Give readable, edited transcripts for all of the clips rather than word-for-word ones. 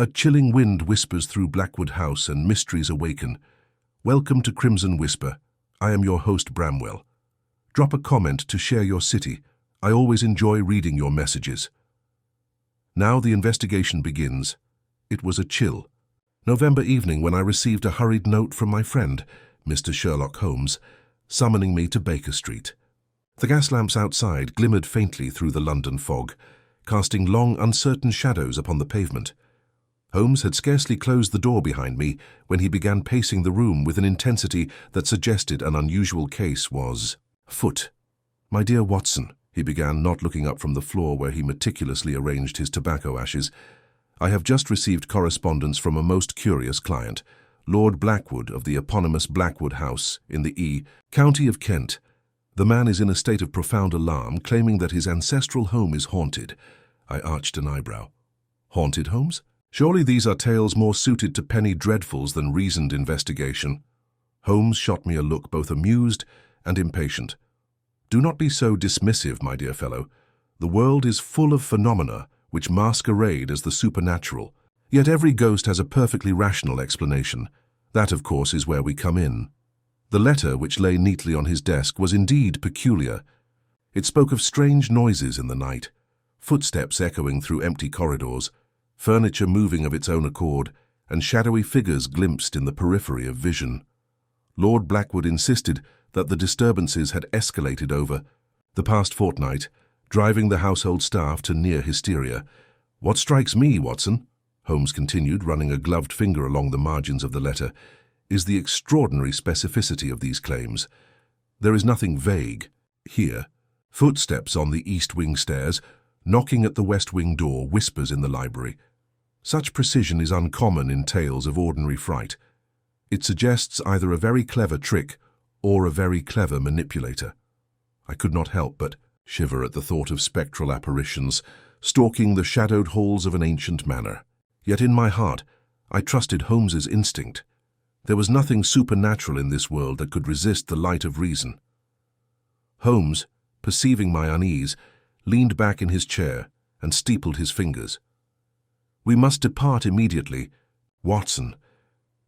A chilling wind whispers through Blackwood House and mysteries awaken. Welcome to Crimson Whisper. I am your host, Bramwell. Drop a comment to share your city. I always enjoy reading your messages. Now the investigation begins. It was a chill November evening when I received a hurried note from my friend, Mr. Sherlock Holmes, summoning me to Baker Street. The gas lamps outside glimmered faintly through the London fog, casting long, uncertain shadows upon the pavement. Holmes had scarcely closed the door behind me when he began pacing the room with an intensity that suggested an unusual case was afoot. "My dear Watson," he began, not looking up from the floor where he meticulously arranged his tobacco ashes, "I have just received correspondence from a most curious client, Lord Blackwood of the eponymous Blackwood House in the County of Kent. The man is in a state of profound alarm, claiming that his ancestral home is haunted." I arched an eyebrow. "Haunted homes? Surely these are tales more suited to penny dreadfuls than reasoned investigation." Holmes shot me a look both amused and impatient. "Do not be so dismissive, my dear fellow. The world is full of phenomena which masquerade as the supernatural. Yet every ghost has a perfectly rational explanation. That, of course, is where we come in." The letter which lay neatly on his desk was indeed peculiar. It spoke of strange noises in the night, footsteps echoing through empty corridors, furniture moving of its own accord, and shadowy figures glimpsed in the periphery of vision. Lord Blackwood insisted that the disturbances had escalated over the past fortnight, driving the household staff to near hysteria. "What strikes me, Watson," Holmes continued, running a gloved finger along the margins of the letter, "is the extraordinary specificity of these claims. There is nothing vague here. Footsteps on the east wing stairs, knocking at the west wing door, whispers in the library. Such precision is uncommon in tales of ordinary fright. It suggests either a very clever trick or a very clever manipulator." I could not help but shiver at the thought of spectral apparitions stalking the shadowed halls of an ancient manor. Yet in my heart, I trusted Holmes's instinct. There was nothing supernatural in this world that could resist the light of reason. Holmes, perceiving my unease, leaned back in his chair and steepled his fingers. "We must depart immediately, Watson.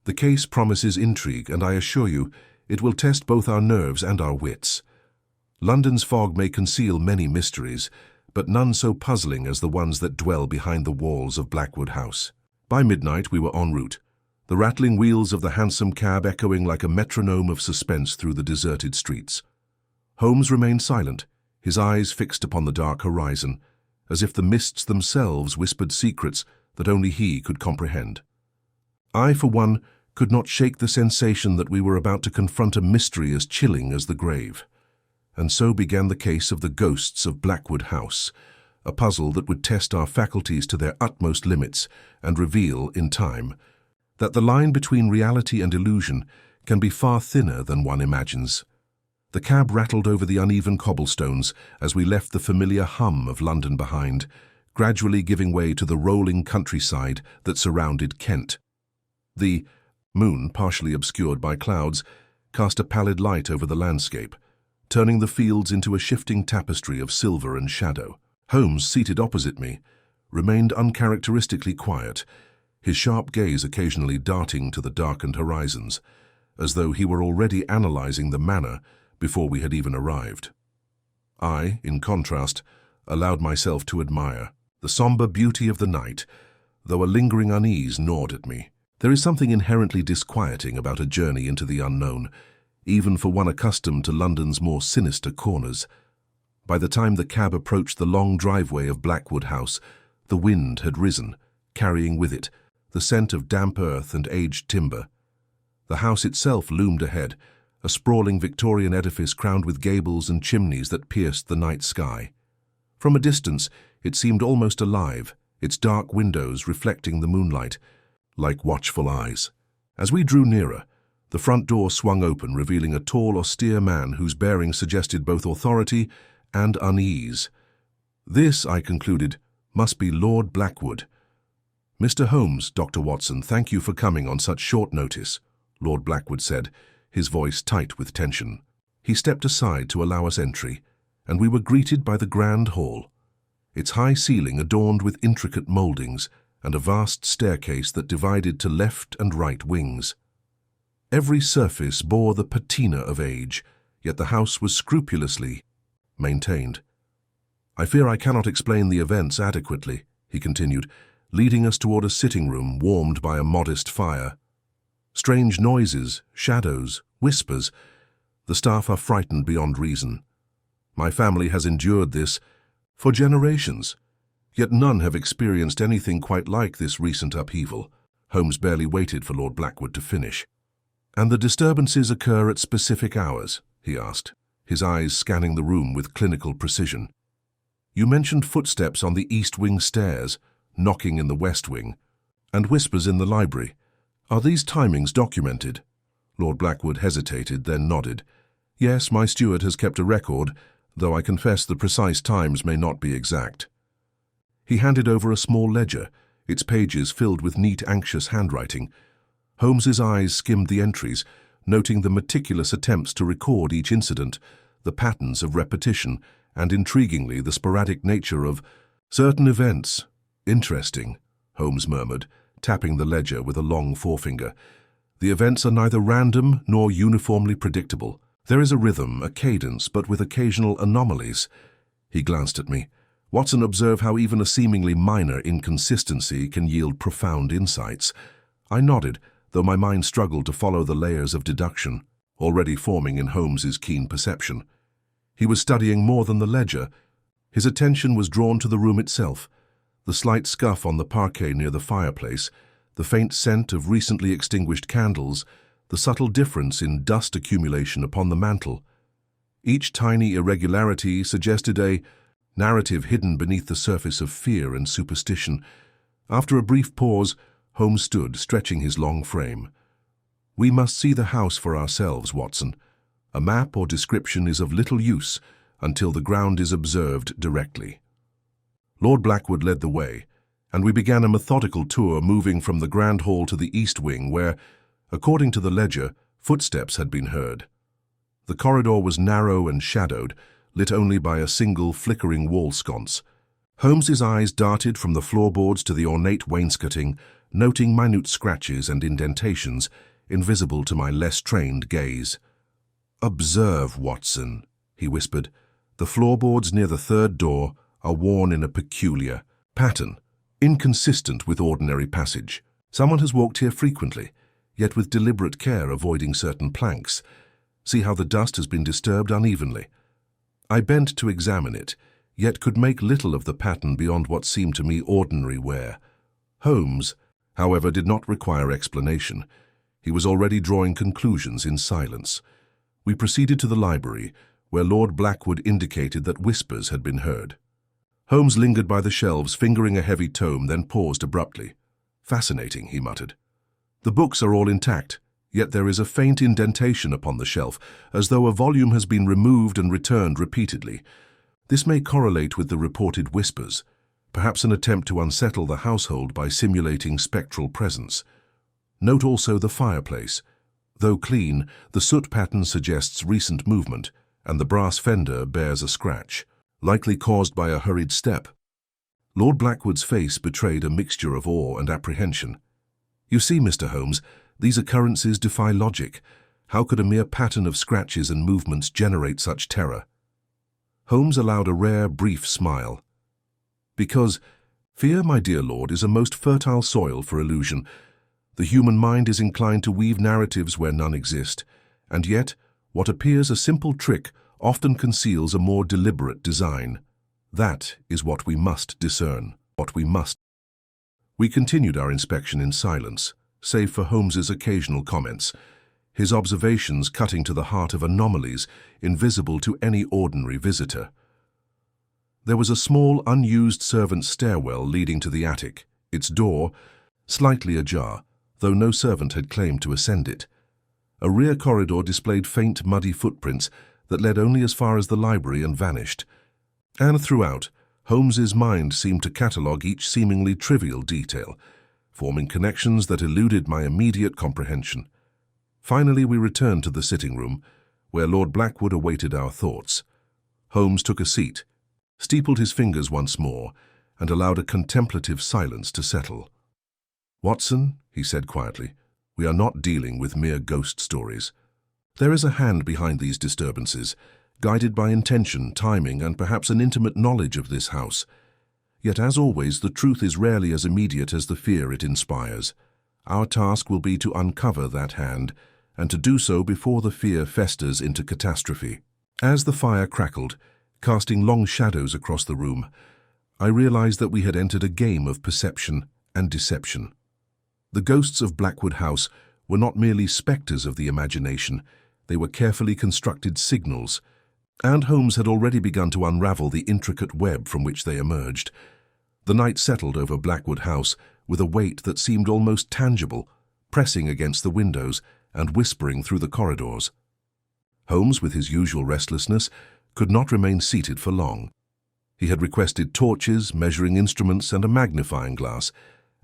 The case promises intrigue, and I assure you, it will test both our nerves and our wits. London's fog may conceal many mysteries, but none so puzzling as the ones that dwell behind the walls of Blackwood House." By midnight we were en route, the rattling wheels of the hansom cab echoing like a metronome of suspense through the deserted streets. Holmes remained silent, his eyes fixed upon the dark horizon, as if the mists themselves whispered secrets that only he could comprehend. I, for one, could not shake the sensation that we were about to confront a mystery as chilling as the grave. And so began the case of the ghosts of Blackwood House, a puzzle that would test our faculties to their utmost limits and reveal, in time, that the line between reality and illusion can be far thinner than one imagines. The cab rattled over the uneven cobblestones as we left the familiar hum of London behind, gradually giving way to the rolling countryside that surrounded Kent. The moon, partially obscured by clouds, cast a pallid light over the landscape, turning the fields into a shifting tapestry of silver and shadow. Holmes, seated opposite me, remained uncharacteristically quiet, his sharp gaze occasionally darting to the darkened horizons, as though he were already analyzing the manner before we had even arrived. I, in contrast, allowed myself to admire the somber beauty of the night, though a lingering unease gnawed at me. There is something inherently disquieting about a journey into the unknown, even for one accustomed to London's more sinister corners. By the time the cab approached the long driveway of Blackwood House, the wind had risen, carrying with it the scent of damp earth and aged timber. The house itself loomed ahead, a sprawling Victorian edifice crowned with gables and chimneys that pierced the night sky. From a distance, it seemed almost alive, its dark windows reflecting the moonlight, like watchful eyes. As we drew nearer, the front door swung open, revealing a tall, austere man whose bearing suggested both authority and unease. This, I concluded, must be Lord Blackwood. "Mr. Holmes, Dr. Watson, thank you for coming on such short notice," Lord Blackwood said, his voice tight with tension. He stepped aside to allow us entry, and we were greeted by the grand hall, its high ceiling adorned with intricate mouldings and a vast staircase that divided to left and right wings. Every surface bore the patina of age, yet the house was scrupulously maintained. "I fear I cannot explain the events adequately," he continued, leading us toward a sitting room warmed by a modest fire. "Strange noises, shadows, whispers. The staff are frightened beyond reason. My family has endured this for generations, yet none have experienced anything quite like this recent upheaval." Holmes barely waited for Lord Blackwood to finish. "And the disturbances occur at specific hours?" he asked, his eyes scanning the room with clinical precision. "You mentioned footsteps on the east wing stairs, knocking in the west wing, and whispers in the library. Are these timings documented?" Lord Blackwood hesitated, then nodded. "Yes, my steward has kept a record, though I confess the precise times may not be exact." He handed over a small ledger, its pages filled with neat, anxious handwriting. Holmes's eyes skimmed the entries, noting the meticulous attempts to record each incident, the patterns of repetition, and intriguingly the sporadic nature of certain events. "Interesting," Holmes murmured, tapping the ledger with a long forefinger. "The events are neither random nor uniformly predictable. There is a rhythm, a cadence, but with occasional anomalies." He glanced at me. "Watson, observe how even a seemingly minor inconsistency can yield profound insights." I nodded, though my mind struggled to follow the layers of deduction already forming in Holmes's keen perception. He was studying more than the ledger. His attention was drawn to the room itself, the slight scuff on the parquet near the fireplace, the faint scent of recently extinguished candles, the subtle difference in dust accumulation upon the mantel. Each tiny irregularity suggested a narrative hidden beneath the surface of fear and superstition. After a brief pause, Holmes stood, stretching his long frame. "We must see the house for ourselves, Watson. A map or description is of little use until the ground is observed directly." Lord Blackwood led the way, and we began a methodical tour, moving from the grand hall to the east wing where, according to the ledger, footsteps had been heard. The corridor was narrow and shadowed, lit only by a single flickering wall sconce. Holmes's eyes darted from the floorboards to the ornate wainscoting, noting minute scratches and indentations, invisible to my less trained gaze. "Observe, Watson," he whispered. "The floorboards near the third door are worn in a peculiar pattern, inconsistent with ordinary passage. Someone has walked here frequently, yet with deliberate care avoiding certain planks. See how the dust has been disturbed unevenly." I bent to examine it, yet could make little of the pattern beyond what seemed to me ordinary wear. Holmes, however, did not require explanation. He was already drawing conclusions in silence. We proceeded to the library, where Lord Blackwood indicated that whispers had been heard. Holmes lingered by the shelves, fingering a heavy tome, then paused abruptly. "Fascinating," he muttered. "The books are all intact, yet there is a faint indentation upon the shelf, as though a volume has been removed and returned repeatedly. This may correlate with the reported whispers, perhaps an attempt to unsettle the household by simulating spectral presence. Note also the fireplace. Though clean, the soot pattern suggests recent movement, and the brass fender bears a scratch, likely caused by a hurried step." Lord Blackwood's face betrayed a mixture of awe and apprehension. "You see, Mr. Holmes, these occurrences defy logic. How could a mere pattern of scratches and movements generate such terror?" Holmes allowed a rare, brief smile. "Because fear, my dear lord, is a most fertile soil for illusion. The human mind is inclined to weave narratives where none exist, and yet what appears a simple trick often conceals a more deliberate design. That is what we must discern, We continued our inspection in silence, save for Holmes's occasional comments, his observations cutting to the heart of anomalies invisible to any ordinary visitor. There was a small, unused servant's stairwell leading to the attic, its door slightly ajar, though no servant had claimed to ascend it. A rear corridor displayed faint, muddy footprints that led only as far as the library and vanished. And throughout, Holmes's mind seemed to catalogue each seemingly trivial detail, forming connections that eluded my immediate comprehension. Finally, we returned to the sitting room, where Lord Blackwood awaited our thoughts. Holmes took a seat, steepled his fingers once more, and allowed a contemplative silence to settle. "Watson," he said quietly, "we are not dealing with mere ghost stories. There is a hand behind these disturbances, guided by intention, timing, and perhaps an intimate knowledge of this house. Yet, as always, the truth is rarely as immediate as the fear it inspires. Our task will be to uncover that hand, and to do so before the fear festers into catastrophe." As the fire crackled, casting long shadows across the room, I realized that we had entered a game of perception and deception. The ghosts of Blackwood House were not merely spectres of the imagination, they were carefully constructed signals, and Holmes had already begun to unravel the intricate web from which they emerged. The night settled over Blackwood House with a weight that seemed almost tangible, pressing against the windows and whispering through the corridors. Holmes, with his usual restlessness, could not remain seated for long. He had requested torches, measuring instruments, and a magnifying glass,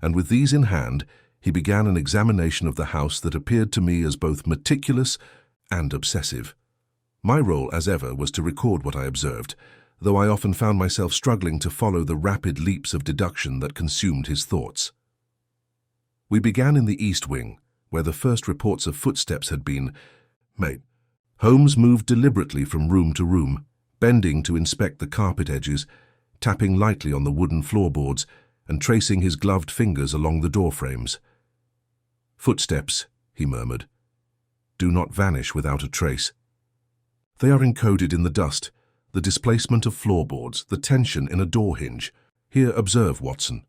and with these in hand, he began an examination of the house that appeared to me as both meticulous and obsessive. My role, as ever, was to record what I observed, though I often found myself struggling to follow the rapid leaps of deduction that consumed his thoughts. We began in the east wing, where the first reports of footsteps had been made. Holmes moved deliberately from room to room, bending to inspect the carpet edges, tapping lightly on the wooden floorboards, and tracing his gloved fingers along the door frames. "Footsteps," he murmured, "do not vanish without a trace. They are encoded in the dust, the displacement of floorboards, the tension in a door hinge. Here, observe, Watson."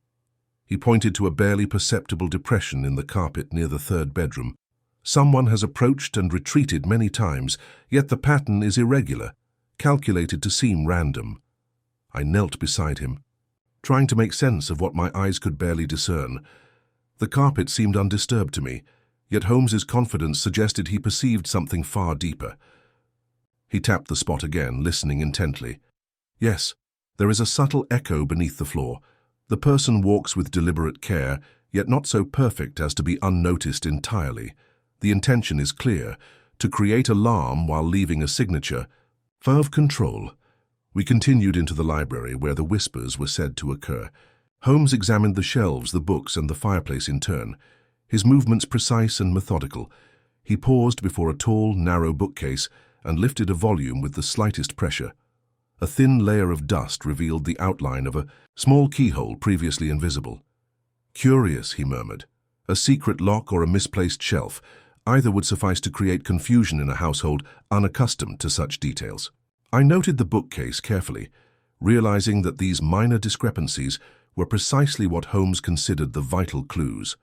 He pointed to a barely perceptible depression in the carpet near the third bedroom. "Someone has approached and retreated many times, yet the pattern is irregular, calculated to seem random." I knelt beside him, trying to make sense of what my eyes could barely discern. The carpet seemed undisturbed to me, yet Holmes's confidence suggested he perceived something far deeper. He tapped the spot again, listening intently. "Yes, there is a subtle echo beneath the floor. The person walks with deliberate care, yet not so perfect as to be unnoticed entirely. The intention is clear, to create alarm while leaving a signature. Of control." We continued into the library, where the whispers were said to occur. Holmes examined the shelves, the books, and the fireplace in turn, his movements precise and methodical. He paused before a tall, narrow bookcase and lifted a volume with the slightest pressure. A thin layer of dust revealed the outline of a small keyhole previously invisible. "Curious," he murmured. "A secret lock or a misplaced shelf. Either would suffice to create confusion in a household unaccustomed to such details." I noted the bookcase carefully, realizing that these minor discrepancies were precisely what Holmes considered the vital clues.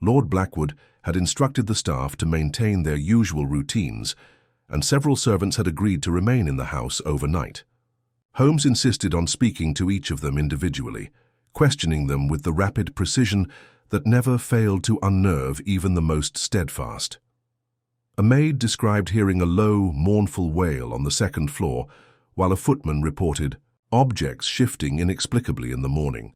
Lord Blackwood had instructed the staff to maintain their usual routines, and several servants had agreed to remain in the house overnight. Holmes insisted on speaking to each of them individually, questioning them with the rapid precision that never failed to unnerve even the most steadfast. A maid described hearing a low, mournful wail on the second floor, while a footman reported objects shifting inexplicably in the morning.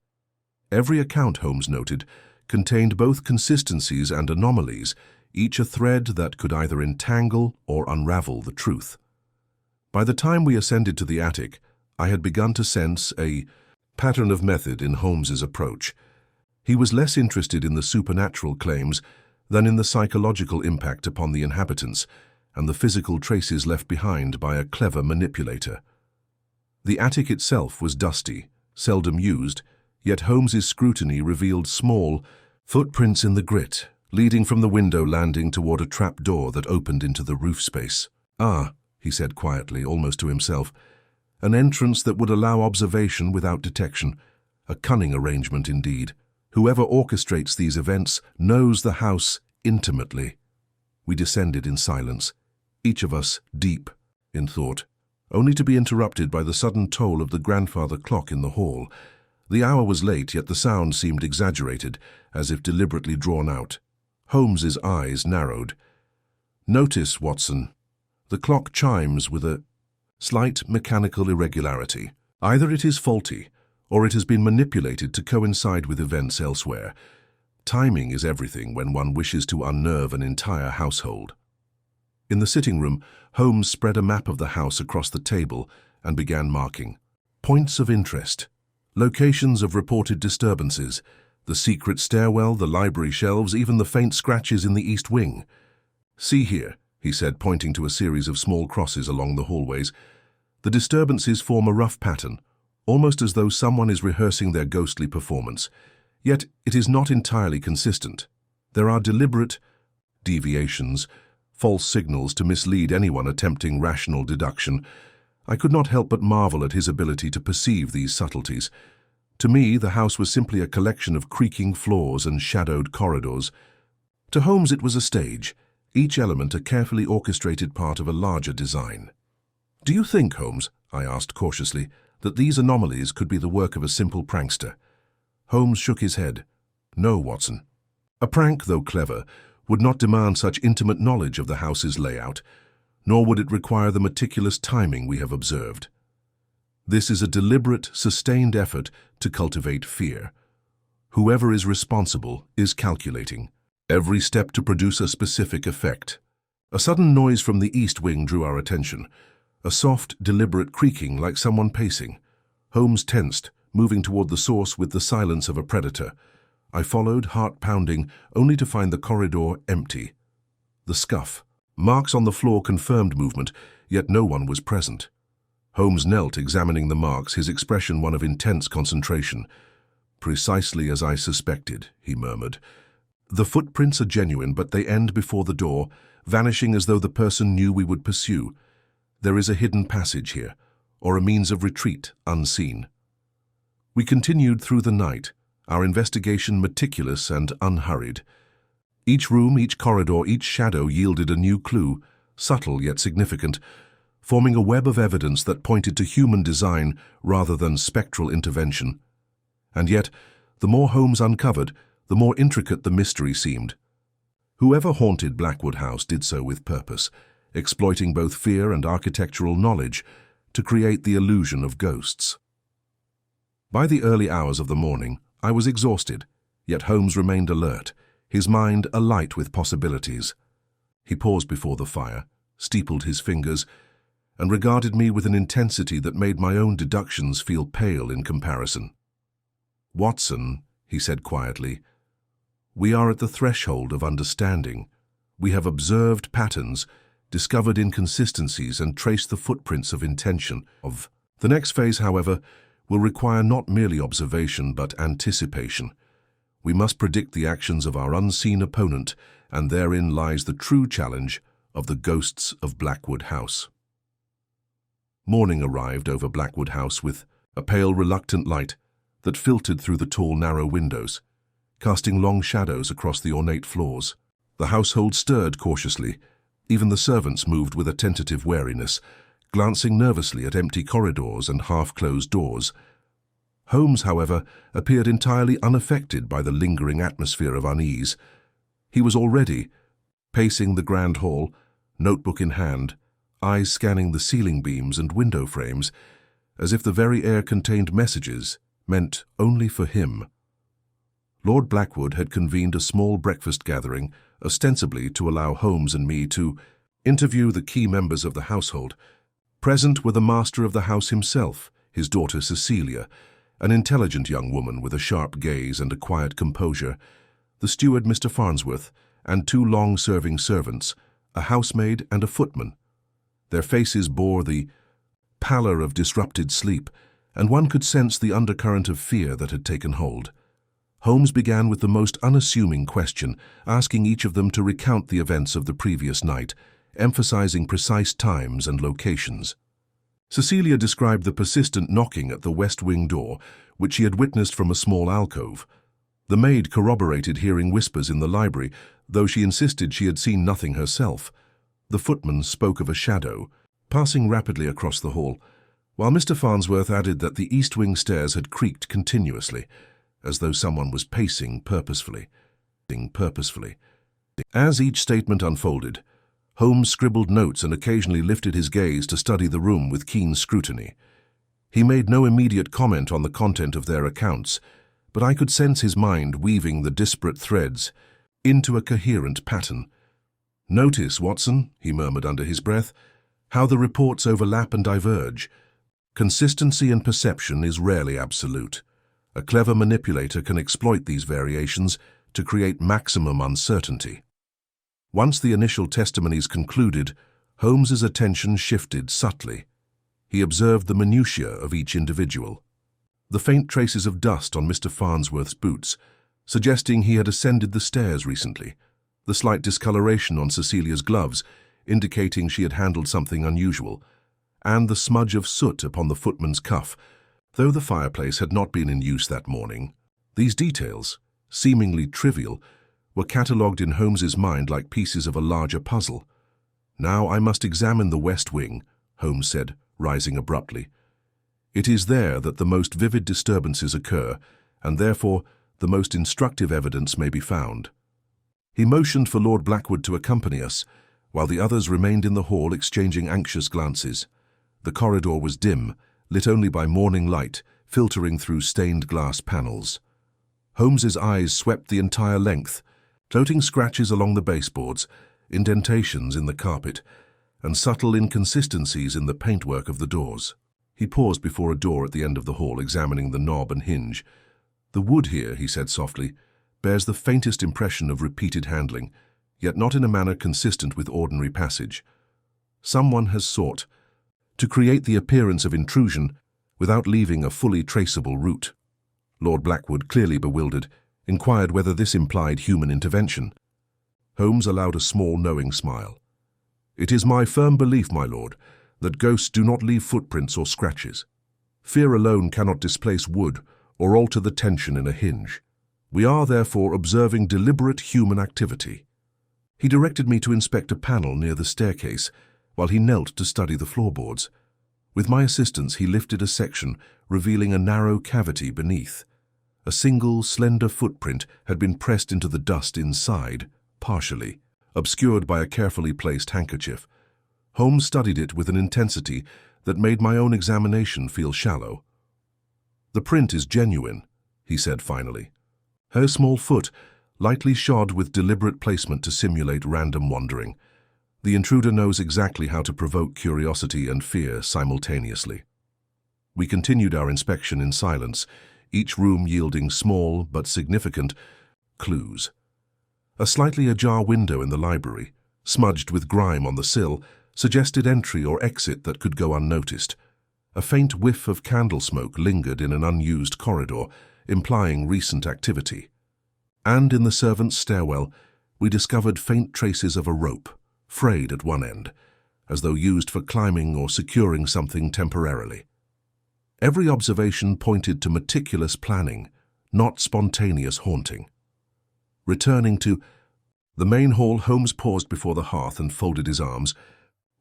Every account, Holmes noted, contained both consistencies and anomalies, each a thread that could either entangle or unravel the truth. By the time we ascended to the attic, I had begun to sense a pattern of method in Holmes's approach. He was less interested in the supernatural claims than in the psychological impact upon the inhabitants and the physical traces left behind by a clever manipulator. The attic itself was dusty, seldom used, yet Holmes's scrutiny revealed small footprints in the grit, leading from the window landing toward a trap door that opened into the roof space. "Ah," he said quietly, almost to himself, "an entrance that would allow observation without detection. A cunning arrangement indeed. Whoever orchestrates these events knows the house intimately." We descended in silence, each of us deep in thought, only to be interrupted by the sudden toll of the grandfather clock in the hall. The hour was late, yet the sound seemed exaggerated, as if deliberately drawn out. Holmes's eyes narrowed. "Notice, Watson, the clock chimes with a slight mechanical irregularity. Either it is faulty, or it has been manipulated to coincide with events elsewhere. Timing is everything when one wishes to unnerve an entire household." In the sitting room, Holmes spread a map of the house across the table and began marking points of interest, locations of reported disturbances, The secret stairwell, the library shelves, even the faint scratches in the east wing. "See here," he said, pointing to a series of small crosses along the hallways. "The disturbances form a rough pattern, almost as though someone is rehearsing their ghostly performance. Yet it is not entirely consistent. There are deliberate deviations, false signals to mislead anyone attempting rational deduction." I could not help but marvel at his ability to perceive these subtleties. To me, the house was simply a collection of creaking floors and shadowed corridors. To Holmes it was a stage, each element a carefully orchestrated part of a larger design. "Do you think, Holmes," I asked cautiously, "that these anomalies could be the work of a simple prankster?" Holmes shook his head. "No, Watson. A prank, though clever, would not demand such intimate knowledge of the house's layout, nor would it require the meticulous timing we have observed. This is a deliberate, sustained effort to cultivate fear. Whoever is responsible is calculating every step to produce a specific effect." A sudden noise from the east wing drew our attention, a soft, deliberate creaking like someone pacing. Holmes tensed, moving toward the source with the silence of a predator. I followed, heart pounding, only to find the corridor empty. The scuff. Marks on the floor confirmed movement, yet no one was present. Holmes knelt, examining the marks, his expression one of intense concentration. "Precisely as I suspected," he murmured. "The footprints are genuine, but they end before the door, vanishing as though the person knew we would pursue. There is a hidden passage here, or a means of retreat unseen." We continued through the night, our investigation meticulous and unhurried. Each room, each corridor, each shadow yielded a new clue, subtle yet significant, forming a web of evidence that pointed to human design rather than spectral intervention. And yet, the more Holmes uncovered, the more intricate the mystery seemed. Whoever haunted Blackwood House did so with purpose, exploiting both fear and architectural knowledge to create the illusion of ghosts. By the early hours of the morning, I was exhausted, yet Holmes remained alert, his mind alight with possibilities. He paused before the fire, steepled his fingers, and regarded me with an intensity that made my own deductions feel pale in comparison. "Watson," he said quietly, "we are at the threshold of understanding. We have observed patterns, discovered inconsistencies, and traced the footprints of intention. The next phase, however, will require not merely observation but anticipation. We must predict the actions of our unseen opponent, and therein lies the true challenge of the ghosts of Blackwood House." Morning arrived over Blackwood House with a pale, reluctant light that filtered through the tall, narrow windows, casting long shadows across the ornate floors. The household stirred cautiously. Even the servants moved with a tentative wariness, glancing nervously at empty corridors and half-closed doors. Holmes, however, appeared entirely unaffected by the lingering atmosphere of unease. He was already pacing the grand hall, notebook in hand, eyes scanning the ceiling beams and window frames, as if the very air contained messages meant only for him. Lord Blackwood had convened a small breakfast gathering, ostensibly to allow Holmes and me to interview the key members of the household. Present were the master of the house himself, his daughter Cecilia, an intelligent young woman with a sharp gaze and a quiet composure, the steward Mr. Farnsworth, and two long-serving servants, a housemaid and a footman. Their faces bore the pallor of disrupted sleep, and one could sense the undercurrent of fear that had taken hold. Holmes began with the most unassuming question, asking each of them to recount the events of the previous night, emphasizing precise times and locations. Cecilia described the persistent knocking at the west wing door, which she had witnessed from a small alcove. The maid corroborated hearing whispers in the library, though she insisted she had seen nothing herself. The footman spoke of a shadow, passing rapidly across the hall, while Mr. Farnsworth added that the east wing stairs had creaked continuously, as though someone was pacing purposefully. As each statement unfolded, Holmes scribbled notes and occasionally lifted his gaze to study the room with keen scrutiny. He made no immediate comment on the content of their accounts, but I could sense his mind weaving the disparate threads into a coherent pattern. "Notice, Watson," he murmured under his breath, "how the reports overlap and diverge. Consistency in perception is rarely absolute. A clever manipulator can exploit these variations to create maximum uncertainty. Once the initial testimonies concluded, Holmes's attention shifted subtly. He observed the minutiae of each individual. The faint traces of dust on Mr. Farnsworth's boots, suggesting he had ascended the stairs recently. The slight discoloration on Cecilia's gloves, indicating she had handled something unusual. And the smudge of soot upon the footman's cuff, though the fireplace had not been in use that morning. These details, seemingly trivial, were catalogued in Holmes's mind like pieces of a larger puzzle. "Now I must examine the west wing," Holmes said, rising abruptly. "It is there that the most vivid disturbances occur, and therefore the most instructive evidence may be found." He motioned for Lord Blackwood to accompany us, while the others remained in the hall exchanging anxious glances. The corridor was dim, lit only by morning light filtering through stained glass panels. Holmes's eyes swept the entire length, noting scratches along the baseboards, indentations in the carpet, and subtle inconsistencies in the paintwork of the doors. He paused before a door at the end of the hall, examining the knob and hinge. "The wood here," he said softly, "bears the faintest impression of repeated handling, yet not in a manner consistent with ordinary passage. Someone has sought to create the appearance of intrusion without leaving a fully traceable route." Lord Blackwood, clearly bewildered, inquired whether this implied human intervention. Holmes allowed a small, knowing smile. "It is my firm belief, my lord, that ghosts do not leave footprints or scratches. Fear alone cannot displace wood or alter the tension in a hinge. We are therefore observing deliberate human activity." He directed me to inspect a panel near the staircase, while he knelt to study the floorboards. With my assistance, he lifted a section, revealing a narrow cavity beneath. A single, slender footprint had been pressed into the dust inside, partially, obscured by a carefully placed handkerchief. Holmes studied it with an intensity that made my own examination feel shallow. "The print is genuine," he said finally. Her small foot, lightly shod with deliberate placement to simulate random wandering. The intruder knows exactly how to provoke curiosity and fear simultaneously. We continued our inspection in silence, each room yielding small but significant clues. A slightly ajar window in the library, smudged with grime on the sill, suggested entry or exit that could go unnoticed. A faint whiff of candle smoke lingered in an unused corridor, implying recent activity. And in the servants' stairwell, we discovered faint traces of a rope, frayed at one end, as though used for climbing or securing something temporarily. Every observation pointed to meticulous planning, not spontaneous haunting. Returning to the main hall, Holmes paused before the hearth and folded his arms.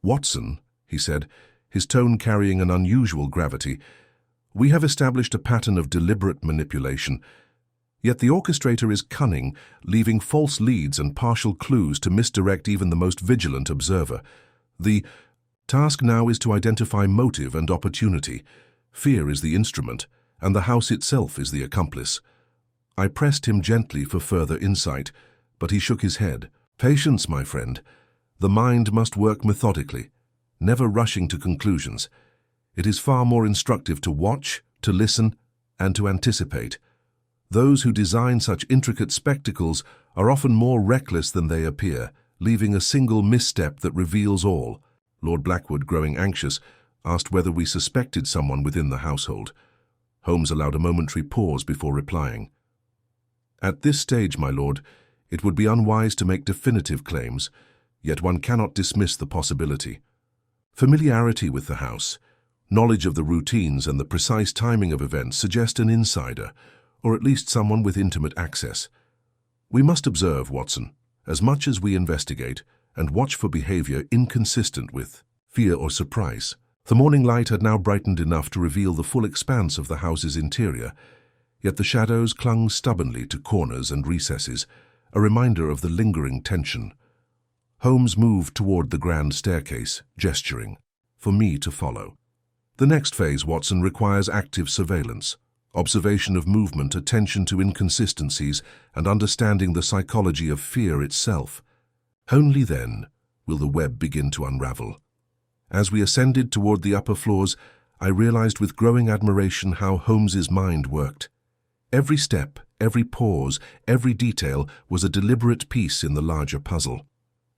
"Watson," he said, his tone carrying an unusual gravity, "we have established a pattern of deliberate manipulation. Yet the orchestrator is cunning, leaving false leads and partial clues to misdirect even the most vigilant observer. The task now is to identify motive and opportunity. Fear is the instrument, and the house itself is the accomplice." I pressed him gently for further insight, but he shook his head. "Patience, my friend. The mind must work methodically, never rushing to conclusions. It is far more instructive to watch, to listen, and to anticipate. Those who design such intricate spectacles are often more reckless than they appear, leaving a single misstep that reveals all." Lord Blackwood, growing anxious, asked whether we suspected someone within the household. Holmes allowed a momentary pause before replying. "At this stage, my lord, it would be unwise to make definitive claims, yet one cannot dismiss the possibility. Familiarity with the house, knowledge of the routines and the precise timing of events suggest an insider, or at least someone with intimate access. We must observe, Watson, as much as we investigate, and watch for behavior inconsistent with fear or surprise." The morning light had now brightened enough to reveal the full expanse of the house's interior, yet the shadows clung stubbornly to corners and recesses, a reminder of the lingering tension. Holmes moved toward the grand staircase, gesturing for me to follow. "The next phase, Watson, requires active surveillance, observation of movement, attention to inconsistencies, and understanding the psychology of fear itself. Only then will the web begin to unravel." As we ascended toward the upper floors, I realized with growing admiration how Holmes's mind worked. Every step, every pause, every detail was a deliberate piece in the larger puzzle.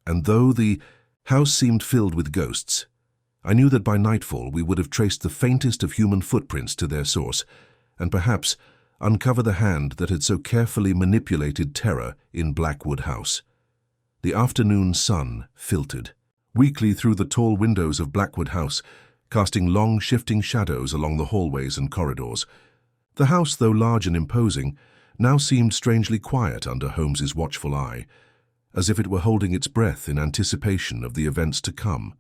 And though the house seemed filled with ghosts, I knew that by nightfall we would have traced the faintest of human footprints to their source, and perhaps uncover the hand that had so carefully manipulated terror in Blackwood House. The afternoon sun filtered weakly through the tall windows of Blackwood House, casting long, shifting shadows along the hallways and corridors. The house, though large and imposing, now seemed strangely quiet under Holmes's watchful eye, as if it were holding its breath in anticipation of the events to come.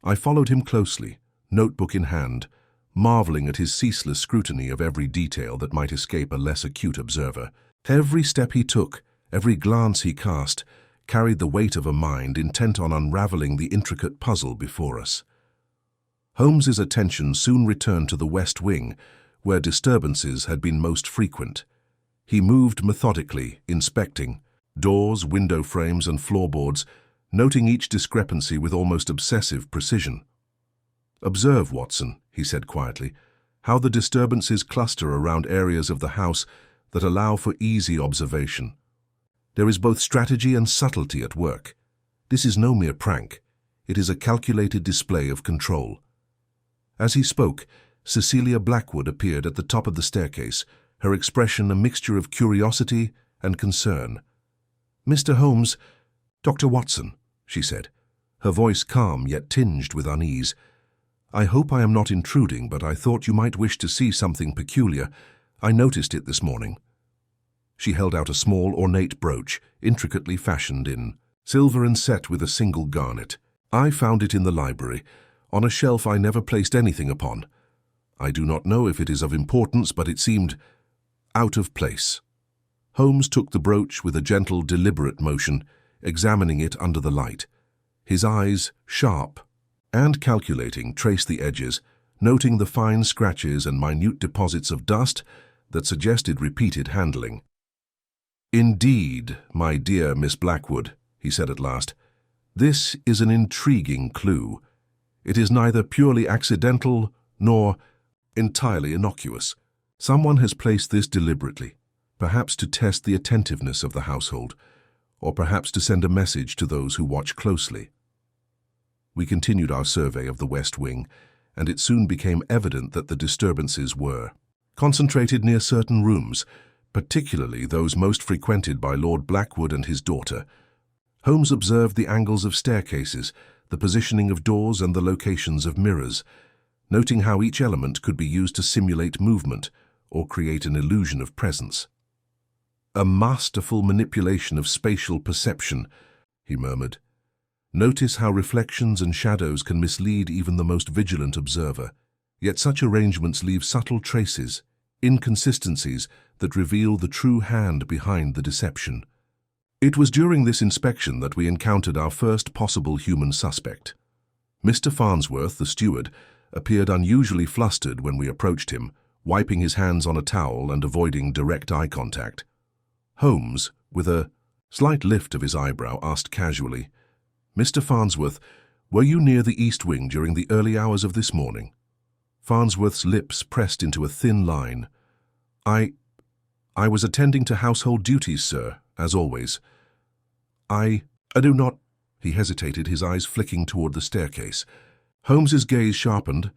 I followed him closely, notebook in hand, marveling at his ceaseless scrutiny of every detail that might escape a less acute observer. Every step he took, every glance he cast, carried the weight of a mind intent on unraveling the intricate puzzle before us. Holmes's attention soon returned to the west wing, where disturbances had been most frequent. He moved methodically, inspecting doors, window frames, and floorboards, noting each discrepancy with almost obsessive precision. "Observe, Watson," he said quietly, "how the disturbances cluster around areas of the house that allow for easy observation. There is both strategy and subtlety at work. This is no mere prank. It is a calculated display of control." As he spoke, Cecilia Blackwood appeared at the top of the staircase, her expression a mixture of curiosity and concern. "Mr. Holmes, Dr. Watson," she said, her voice calm yet tinged with unease. "I hope I am not intruding, but I thought you might wish to see something peculiar. I noticed it this morning." She held out a small, ornate brooch, intricately fashioned in silver and set with a single garnet. "I found it in the library, on a shelf I never placed anything upon. I do not know if it is of importance, but it seemed out of place." Holmes took the brooch with a gentle, deliberate motion, examining it under the light. His eyes, sharp and calculating, traced the edges, noting the fine scratches and minute deposits of dust that suggested repeated handling. "Indeed, my dear Miss Blackwood," he said at last, "this is an intriguing clue. It is neither purely accidental nor entirely innocuous. Someone has placed this deliberately, perhaps to test the attentiveness of the household, or perhaps to send a message to those who watch closely." We continued our survey of the West Wing, and it soon became evident that the disturbances were concentrated near certain rooms, particularly those most frequented by Lord Blackwood and his daughter. Holmes observed the angles of staircases, the positioning of doors, and the locations of mirrors, noting how each element could be used to simulate movement or create an illusion of presence. "A masterful manipulation of spatial perception," he murmured. "Notice how reflections and shadows can mislead even the most vigilant observer. Yet such arrangements leave subtle traces, inconsistencies that reveal the true hand behind the deception." It was during this inspection that we encountered our first possible human suspect. Mr. Farnsworth, the steward, appeared unusually flustered when we approached him, wiping his hands on a towel and avoiding direct eye contact. Holmes, with a slight lift of his eyebrow, asked casually, "Mr. Farnsworth, were you near the East Wing during the early hours of this morning?" Farnsworth's lips pressed into a thin line. I was attending to household duties, sir, as always. I do not—" He hesitated, his eyes flicking toward the staircase. Holmes's gaze sharpened,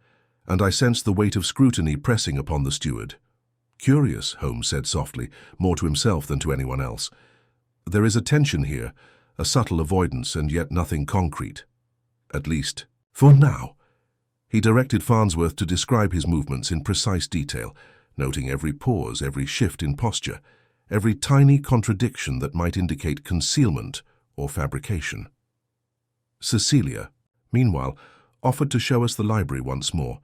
and I sensed the weight of scrutiny pressing upon the steward. "Curious," Holmes said softly, more to himself than to anyone else. "There is a tension here, a subtle avoidance, and yet nothing concrete. At least, for now." He directed Farnsworth to describe his movements in precise detail, noting every pause, every shift in posture, every tiny contradiction that might indicate concealment or fabrication. Cecilia, meanwhile, offered to show us the library once more,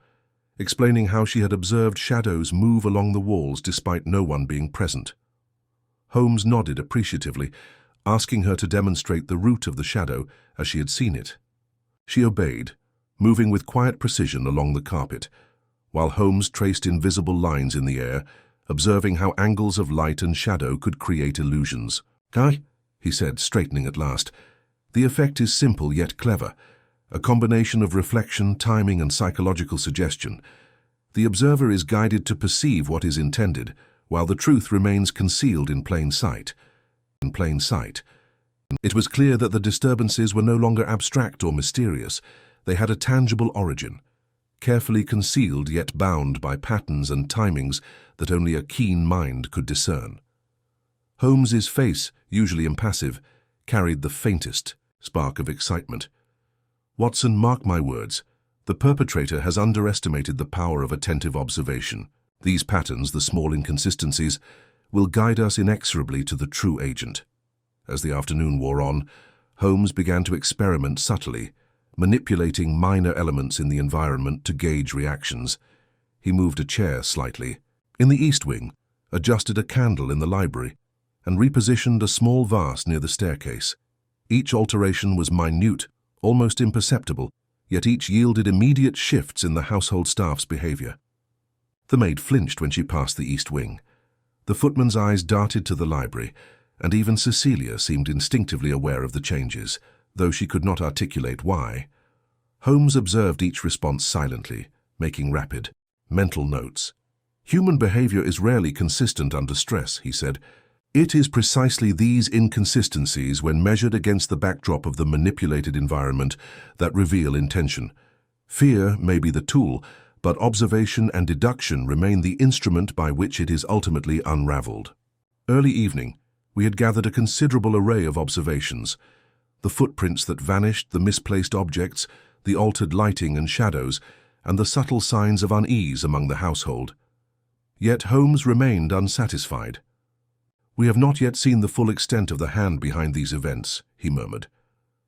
explaining how she had observed shadows move along the walls despite no one being present. Holmes nodded appreciatively, asking her to demonstrate the route of the shadow as she had seen it. She obeyed, moving with quiet precision along the carpet, while Holmes traced invisible lines in the air, observing how angles of light and shadow could create illusions. "Aye," he said, straightening at last. "The effect is simple yet clever, a combination of reflection, timing, and psychological suggestion. The observer is guided to perceive what is intended, while the truth remains concealed in plain sight. It was clear that the disturbances were no longer abstract or mysterious. They had a tangible origin, carefully concealed yet bound by patterns and timings that only a keen mind could discern. Holmes's face, usually impassive, carried the faintest spark of excitement. "Watson, mark my words. The perpetrator has underestimated the power of attentive observation. These patterns, the small inconsistencies, will guide us inexorably to the true agent." As the afternoon wore on, Holmes began to experiment subtly, manipulating minor elements in the environment to gauge reactions. He moved a chair slightly in the east wing, adjusted a candle in the library, and repositioned a small vase near the staircase. Each alteration was minute, almost imperceptible, yet each yielded immediate shifts in the household staff's behavior. The maid flinched when she passed the east wing. The footman's eyes darted to the library, and even Cecilia seemed instinctively aware of the changes, though she could not articulate why. Holmes observed each response silently, making rapid, mental notes. "Human behavior is rarely consistent under stress," he said. "It is precisely these inconsistencies, when measured against the backdrop of the manipulated environment, that reveal intention. Fear may be the tool, but observation and deduction remain the instrument by which it is ultimately unraveled." Early evening, we had gathered a considerable array of observations. The footprints that vanished, the misplaced objects, the altered lighting and shadows, and the subtle signs of unease among the household. Yet Holmes remained unsatisfied. "We have not yet seen the full extent of the hand behind these events," he murmured.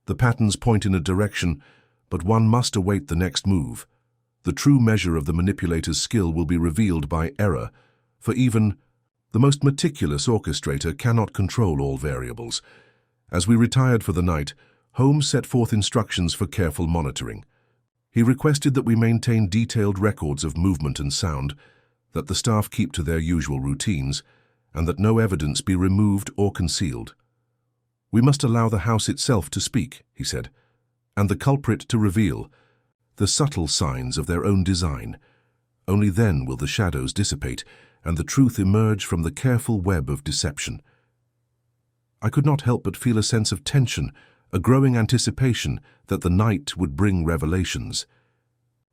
"The patterns point in a direction, but one must await the next move. The true measure of the manipulator's skill will be revealed by error, for even the most meticulous orchestrator cannot control all variables." As we retired for the night, Holmes set forth instructions for careful monitoring. He requested that we maintain detailed records of movement and sound, that the staff keep to their usual routines, and that no evidence be removed or concealed. "We must allow the house itself to speak," he said, "and the culprit to reveal the subtle signs of their own design. Only then will the shadows dissipate and the truth emerge from the careful web of deception." I could not help but feel a sense of tension, a growing anticipation that the night would bring revelations.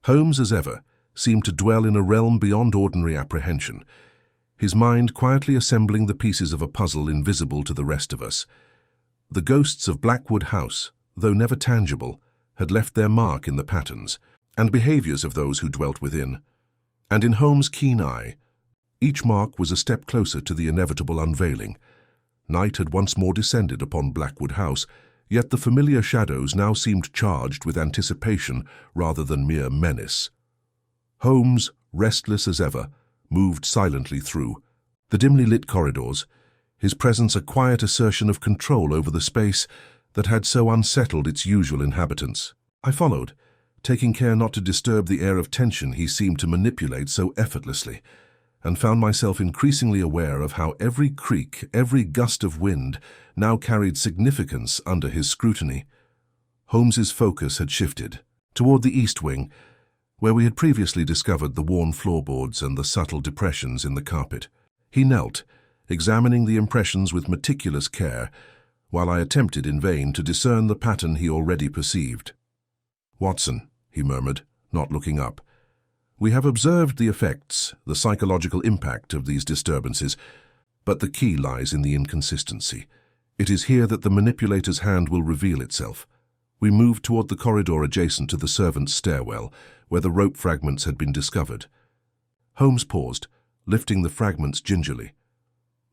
Holmes, as ever, seemed to dwell in a realm beyond ordinary apprehension, his mind quietly assembling the pieces of a puzzle invisible to the rest of us. The ghosts of Blackwood House, though never tangible, had left their mark in the patterns and behaviors of those who dwelt within. And in Holmes' keen eye, each mark was a step closer to the inevitable unveiling. Night had once more descended upon Blackwood House, yet the familiar shadows now seemed charged with anticipation rather than mere menace. Holmes, restless as ever, moved silently through the dimly lit corridors, his presence a quiet assertion of control over the space that had so unsettled its usual inhabitants. I followed, taking care not to disturb the air of tension he seemed to manipulate so effortlessly, and found myself increasingly aware of how every creak, every gust of wind now carried significance under his scrutiny. Holmes's focus had shifted toward the east wing, where we had previously discovered the worn floorboards and the subtle depressions in the carpet. He knelt, examining the impressions with meticulous care, while I attempted in vain to discern the pattern he already perceived. "Watson," he murmured, not looking up, "we have observed the effects, the psychological impact of these disturbances, but the key lies in the inconsistency. It is here that the manipulator's hand will reveal itself." We moved toward the corridor adjacent to the servants' stairwell, where the rope fragments had been discovered. Holmes paused, lifting the fragments gingerly.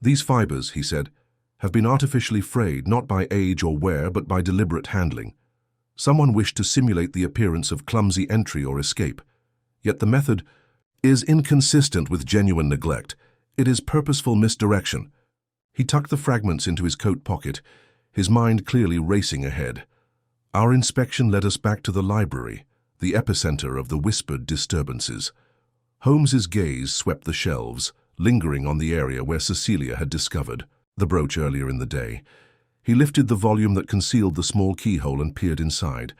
"These fibers," he said, "have been artificially frayed not by age or wear, but by deliberate handling. Someone wished to simulate the appearance of clumsy entry or escape. Yet the method is inconsistent with genuine neglect. It is purposeful misdirection." He tucked the fragments into his coat pocket, his mind clearly racing ahead. Our inspection led us back to the library, the epicenter of the whispered disturbances. Holmes's gaze swept the shelves, lingering on the area where Cecilia had discovered the brooch earlier in the day. He lifted the volume that concealed the small keyhole and peered inside.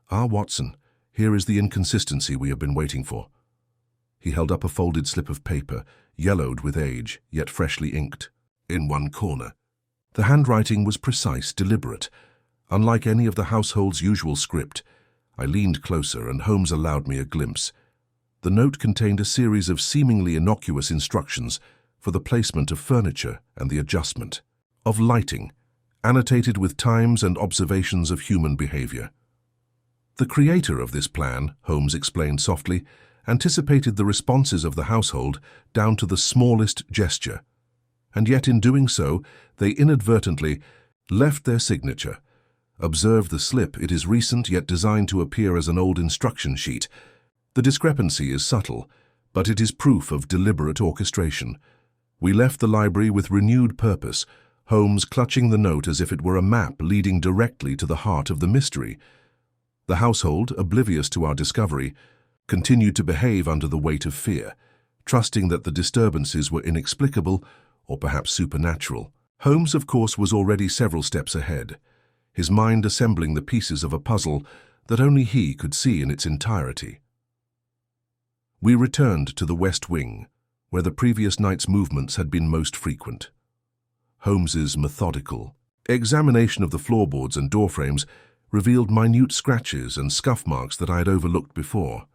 "Ah, Watson, here is the inconsistency we have been waiting for." He held up a folded slip of paper, yellowed with age, yet freshly inked. In one corner, the handwriting was precise, deliberate. Unlike any of the household's usual script, I leaned closer and Holmes allowed me a glimpse. The note contained a series of seemingly innocuous instructions for the placement of furniture and the adjustment of lighting, annotated with times and observations of human behavior. The creator of this plan, Holmes explained softly, anticipated the responses of the household down to the smallest gesture, and yet in doing so, they inadvertently left their signature. Observe the slip. It is recent, yet designed to appear as an old instruction sheet. The discrepancy is subtle, but it is proof of deliberate orchestration. We left the library with renewed purpose, Holmes clutching the note as if it were a map leading directly to the heart of the mystery. The household, oblivious to our discovery, continued to behave under the weight of fear, trusting that the disturbances were inexplicable or perhaps supernatural. Holmes, of course, was already several steps ahead, his mind assembling the pieces of a puzzle that only he could see in its entirety. We returned to the West Wing, where the previous night's movements had been most frequent. Holmes's methodical examination of the floorboards and doorframes revealed minute scratches and scuff marks that I had overlooked before.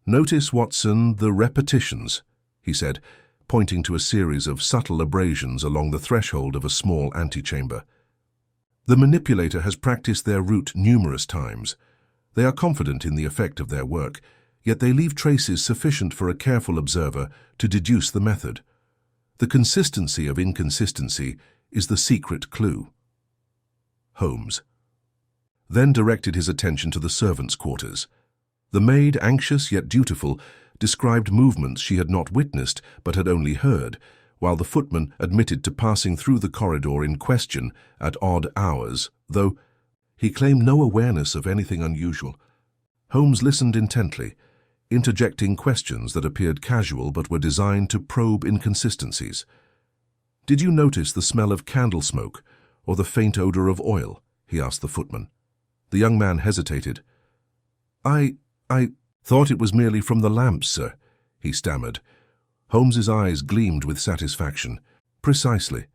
"Notice, Watson, the repetitions," he said, pointing to a series of subtle abrasions along the threshold of a small antechamber. "The manipulator has practiced their route numerous times. They are confident in the effect of their work, yet they leave traces sufficient for a careful observer to deduce the method. The consistency of inconsistency is the secret clue." Holmes then directed his attention to the servants' quarters. The maid, anxious yet dutiful, described movements she had not witnessed but had only heard, while the footman admitted to passing through the corridor in question at odd hours, though he claimed no awareness of anything unusual. Holmes listened intently, interjecting questions that appeared casual but were designed to probe inconsistencies. "Did you notice the smell of candle smoke or the faint odor of oil?" he asked the footman. The young man hesitated. I thought it was merely from the lamps, sir," he stammered. Holmes's eyes gleamed with satisfaction. "Precisely.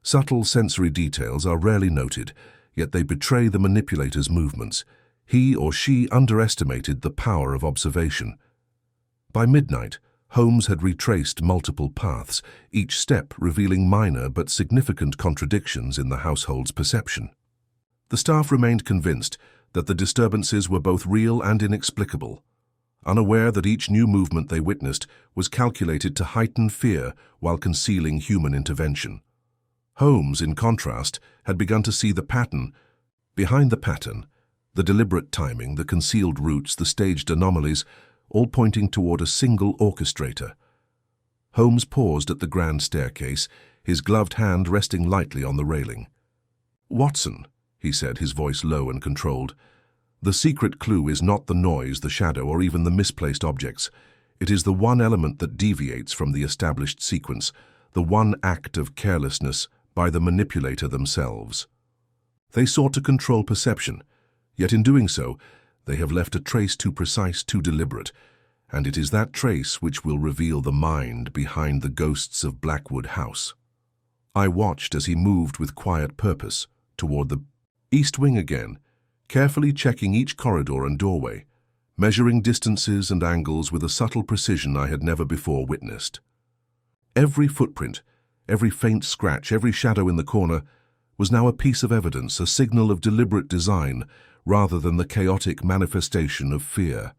Subtle sensory details are rarely noted, yet they betray the manipulator's movements. He or she underestimated the power of observation." By midnight, Holmes had retraced multiple paths, each step revealing minor but significant contradictions in the household's perception. The staff remained convinced that the disturbances were both real and inexplicable, unaware that each new movement they witnessed was calculated to heighten fear while concealing human intervention. Holmes, in contrast, had begun to see the pattern behind the pattern, the deliberate timing, the concealed routes, the staged anomalies, all pointing toward a single orchestrator. Holmes paused at the grand staircase, his gloved hand resting lightly on the railing. "Watson," he said, his voice low and controlled, "the secret clue is not the noise, the shadow, or even the misplaced objects. It is the one element that deviates from the established sequence, the one act of carelessness by the manipulator themselves. They sought to control perception, yet in doing so, they have left a trace too precise, too deliberate, and it is that trace which will reveal the mind behind the ghosts of Blackwood House." I watched as he moved with quiet purpose toward the East Wing again, carefully checking each corridor and doorway, measuring distances and angles with a subtle precision I had never before witnessed. Every footprint, every faint scratch, every shadow in the corner was now a piece of evidence, a signal of deliberate design rather than the chaotic manifestation of fear.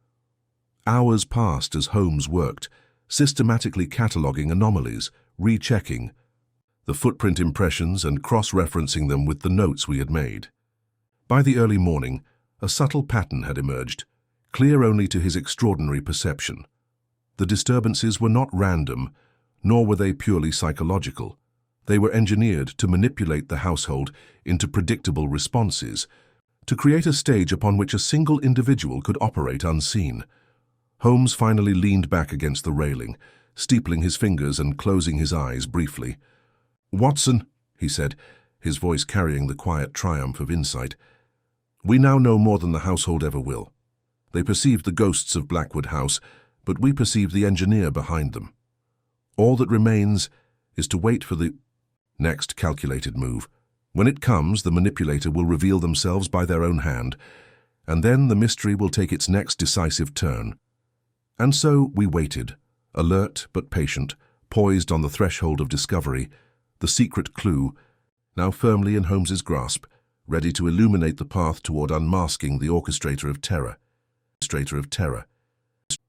Hours passed as Holmes worked, systematically cataloguing anomalies, rechecking the footprint impressions and cross-referencing them with the notes we had made. By the early morning, a subtle pattern had emerged, clear only to his extraordinary perception. The disturbances were not random, nor were they purely psychological. They were engineered to manipulate the household into predictable responses, to create a stage upon which a single individual could operate unseen. Holmes finally leaned back against the railing, steepling his fingers and closing his eyes briefly. "Watson," he said, his voice carrying the quiet triumph of insight, "we now know more than the household ever will. They perceived the ghosts of Blackwood House, but we perceived the engineer behind them. All that remains is to wait for the next calculated move. When it comes, the manipulator will reveal themselves by their own hand, and then the mystery will take its next decisive turn. And so we waited, alert but patient, poised on the threshold of discovery, the secret clue, now firmly in Holmes's grasp, ready to illuminate the path toward unmasking the orchestrator of terror.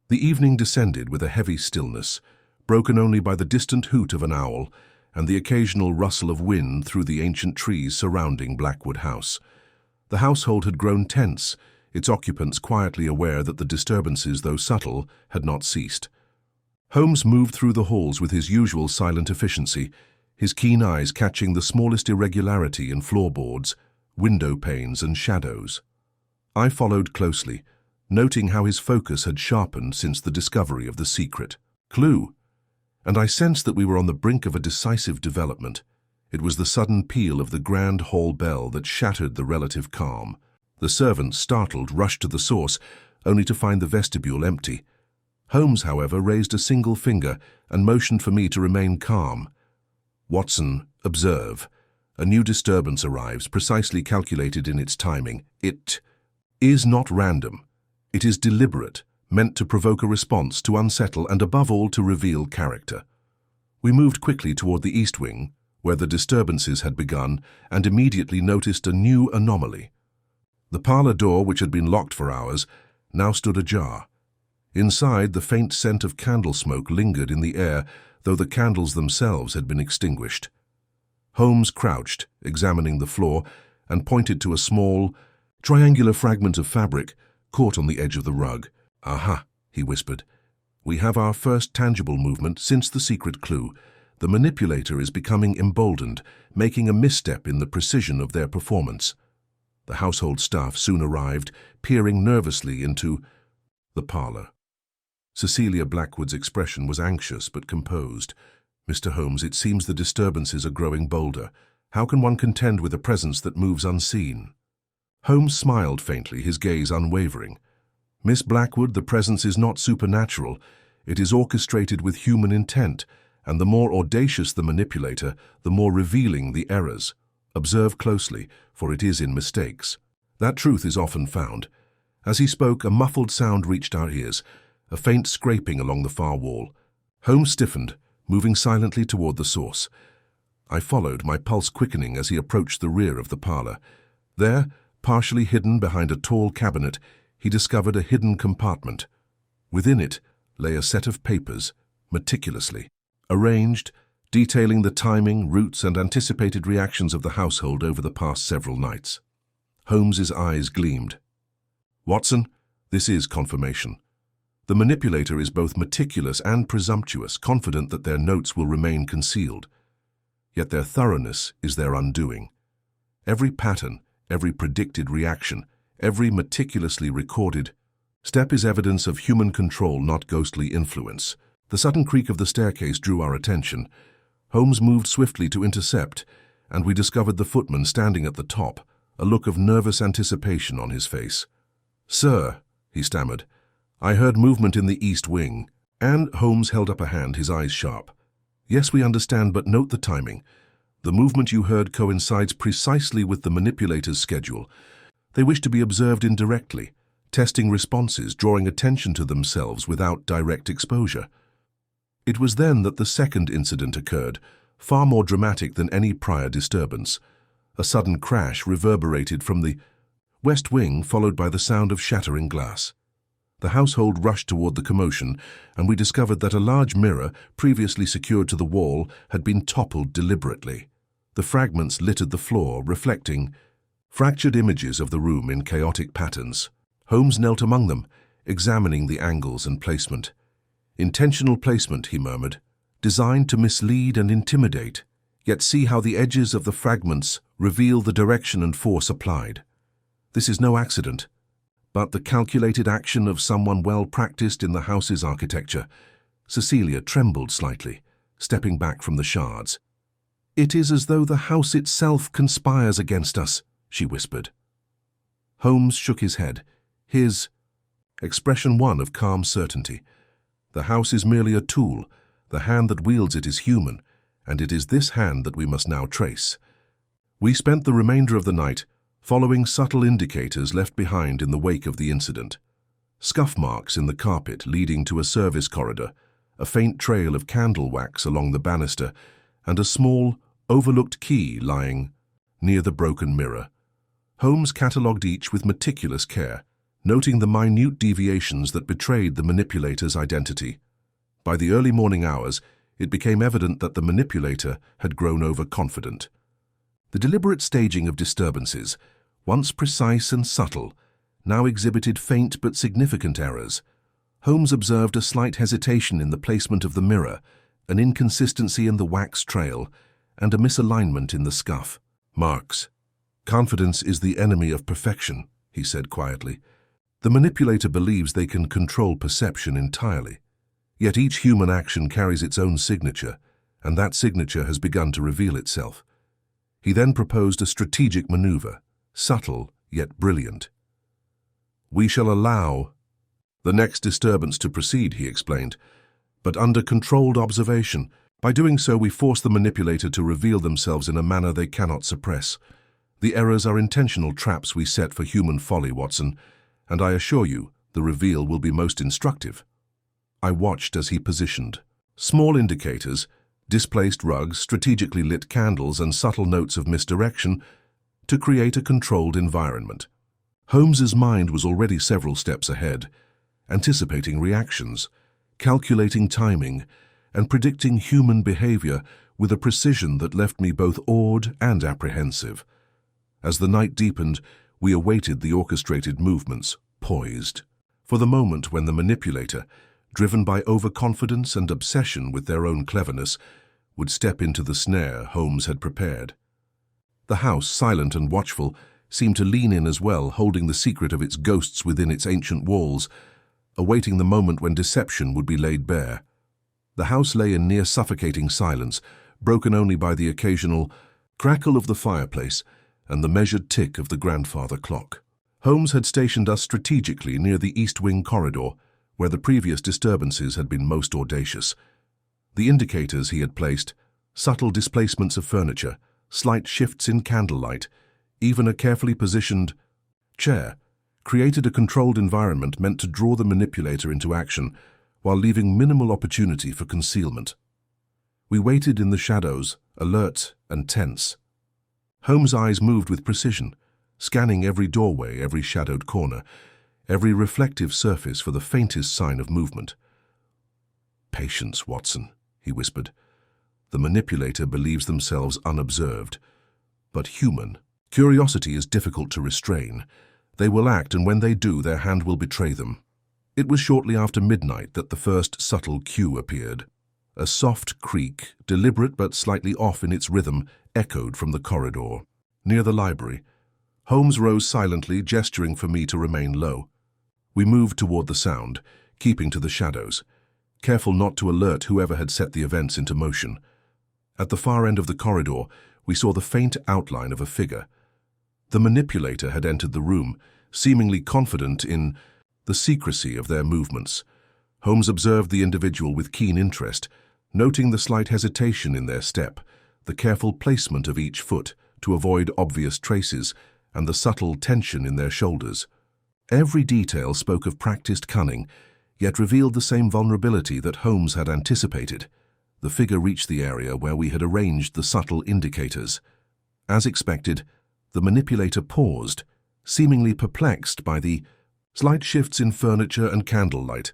The evening descended with a heavy stillness, broken only by the distant hoot of an owl and the occasional rustle of wind through the ancient trees surrounding Blackwood House. The household had grown tense, its occupants quietly aware that the disturbances, though subtle, had not ceased. Holmes moved through the halls with his usual silent efficiency, his keen eyes catching the smallest irregularity in floorboards, window panes, and shadows. I followed closely, noting how his focus had sharpened since the discovery of the secret clue, and I sensed that we were on the brink of a decisive development. It was the sudden peal of the grand hall bell that shattered the relative calm. The servants, startled, rushed to the source, only to find the vestibule empty. Holmes, however, raised a single finger and motioned for me to remain calm. "Watson, observe. A new disturbance arrives, precisely calculated in its timing. It is not random. It is deliberate, meant to provoke a response, to unsettle, and above all to reveal character." We moved quickly toward the east wing, where the disturbances had begun, and immediately noticed a new anomaly. The parlor door, which had been locked for hours, now stood ajar. Inside, the faint scent of candle smoke lingered in the air, though the candles themselves had been extinguished. Holmes crouched, examining the floor, and pointed to a small, triangular fragment of fabric caught on the edge of the rug. "Aha," he whispered. "We have our first tangible movement since the secret clue. The manipulator is becoming emboldened, making a misstep in the precision of their performance." The household staff soon arrived, peering nervously into the parlor. Cecilia Blackwood's expression was anxious but composed. "Mr. Holmes, it seems the disturbances are growing bolder. How can one contend with a presence that moves unseen?" Holmes smiled faintly, his gaze unwavering. "Miss Blackwood, the presence is not supernatural. It is orchestrated with human intent, and the more audacious the manipulator, the more revealing the errors. Observe closely, for it is in mistakes. That truth is often found." As he spoke, a muffled sound reached our ears, a faint scraping along the far wall. Holmes stiffened, moving silently toward the source. I followed, my pulse quickening as he approached the rear of the parlor. There, partially hidden behind a tall cabinet, he discovered a hidden compartment. Within it lay a set of papers, meticulously arranged, detailing the timing, routes, and anticipated reactions of the household over the past several nights. Holmes's eyes gleamed. "Watson, this is confirmation. The manipulator is both meticulous and presumptuous, confident that their notes will remain concealed. Yet their thoroughness is their undoing. Every pattern, every predicted reaction, every meticulously recorded step is evidence of human control, not ghostly influence." The sudden creak of the staircase drew our attention. Holmes moved swiftly to intercept, and we discovered the footman standing at the top, a look of nervous anticipation on his face. "Sir," he stammered, "I heard movement in the east wing." And Holmes held up a hand, his eyes sharp. "Yes, we understand, but note the timing. The movement you heard coincides precisely with the manipulator's schedule. They wish to be observed indirectly, testing responses, drawing attention to themselves without direct exposure." It was then that the second incident occurred, far more dramatic than any prior disturbance. A sudden crash reverberated from the west wing, followed by the sound of shattering glass. The household rushed toward the commotion, and we discovered that a large mirror, previously secured to the wall, had been toppled deliberately. The fragments littered the floor, reflecting fractured images of the room in chaotic patterns. Holmes knelt among them, examining the angles and placement. "Intentional placement," he murmured, "designed to mislead and intimidate. Yet see how the edges of the fragments reveal the direction and force applied. This is no accident, but the calculated action of someone well practiced in the house's architecture." Cecilia trembled slightly, stepping back from the shards. "It is as though the house itself conspires against us," she whispered. Holmes shook his head, his expression one of calm certainty. "The house is merely a tool, The hand that wields it is human, and it is this hand that we must now trace. We spent the remainder of the night following subtle indicators left behind in the wake of the incident. Scuff marks in the carpet leading to a service corridor, a faint trail of candle wax along the banister, and a small, overlooked key lying near the broken mirror. Holmes catalogued each with meticulous care, noting the minute deviations that betrayed the manipulator's identity. By the early morning hours, it became evident that the manipulator had grown overconfident. The deliberate staging of disturbances, once precise and subtle, now exhibited faint but significant errors. Holmes observed a slight hesitation in the placement of the mirror, an inconsistency in the wax trail, and a misalignment in the scuff marks. "Confidence is the enemy of perfection," he said quietly. "The manipulator believes they can control perception entirely. Yet each human action carries its own signature, and that signature has begun to reveal itself." He then proposed a strategic maneuver, subtle yet brilliant. "We shall allow the next disturbance to proceed," he explained, "but under controlled observation. By doing so, we force the manipulator to reveal themselves in a manner they cannot suppress. The errors are intentional traps we set for human folly, Watson, and I assure you the reveal will be most instructive." I watched as he positioned small indicators, displaced rugs, strategically lit candles, and subtle notes of misdirection to create a controlled environment. Holmes's mind was already several steps ahead, anticipating reactions, calculating timing, and predicting human behavior with a precision that left me both awed and apprehensive. As the night deepened, we awaited the orchestrated movements, poised, for the moment when the manipulator, driven by overconfidence and obsession with their own cleverness, would step into the snare Holmes had prepared. The house, silent and watchful, seemed to lean in as well, holding the secret of its ghosts within its ancient walls, awaiting the moment when deception would be laid bare. The house lay in near suffocating silence, broken only by the occasional crackle of the fireplace and the measured tick of the grandfather clock. Holmes had stationed us strategically near the east wing corridor, where the previous disturbances had been most audacious. The indicators he had placed, subtle displacements of furniture, slight shifts in candlelight, even a carefully positioned chair, created a controlled environment meant to draw the manipulator into action while leaving minimal opportunity for concealment. We waited in the shadows, alert and tense. Holmes' eyes moved with precision, scanning every doorway, every shadowed corner, every reflective surface for the faintest sign of movement. "Patience, Watson," he whispered. "The manipulator believes themselves unobserved, but human. Curiosity is difficult to restrain. They will act, and when they do, their hand will betray them." It was shortly after midnight that the first subtle cue appeared. A soft creak, deliberate but slightly off in its rhythm, echoed from the corridor. Near the library, Holmes rose silently, gesturing for me to remain low. We moved toward the sound, keeping to the shadows, careful not to alert whoever had set the events into motion. At the far end of the corridor, we saw the faint outline of a figure. The manipulator had entered the room, seemingly confident in the secrecy of their movements. Holmes observed the individual with keen interest, noting the slight hesitation in their step, the careful placement of each foot to avoid obvious traces, and the subtle tension in their shoulders. Every detail spoke of practiced cunning, yet revealed the same vulnerability that Holmes had anticipated. The figure reached the area where we had arranged the subtle indicators. As expected, the manipulator paused, seemingly perplexed by the slight shifts in furniture and candlelight.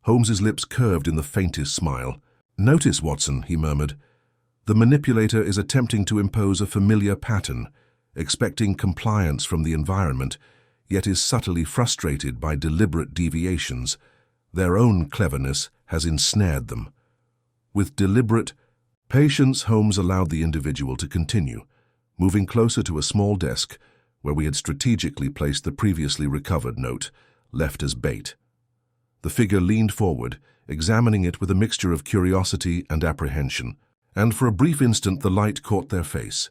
Holmes's lips curved in the faintest smile. "Notice, Watson," he murmured. "The manipulator is attempting to impose a familiar pattern, expecting compliance from the environment, yet is subtly frustrated by deliberate deviations. Their own cleverness has ensnared them." With deliberate patience, Holmes allowed the individual to continue, moving closer to a small desk where we had strategically placed the previously recovered note, left as bait. The figure leaned forward, examining it with a mixture of curiosity and apprehension, and for a brief instant the light caught their face.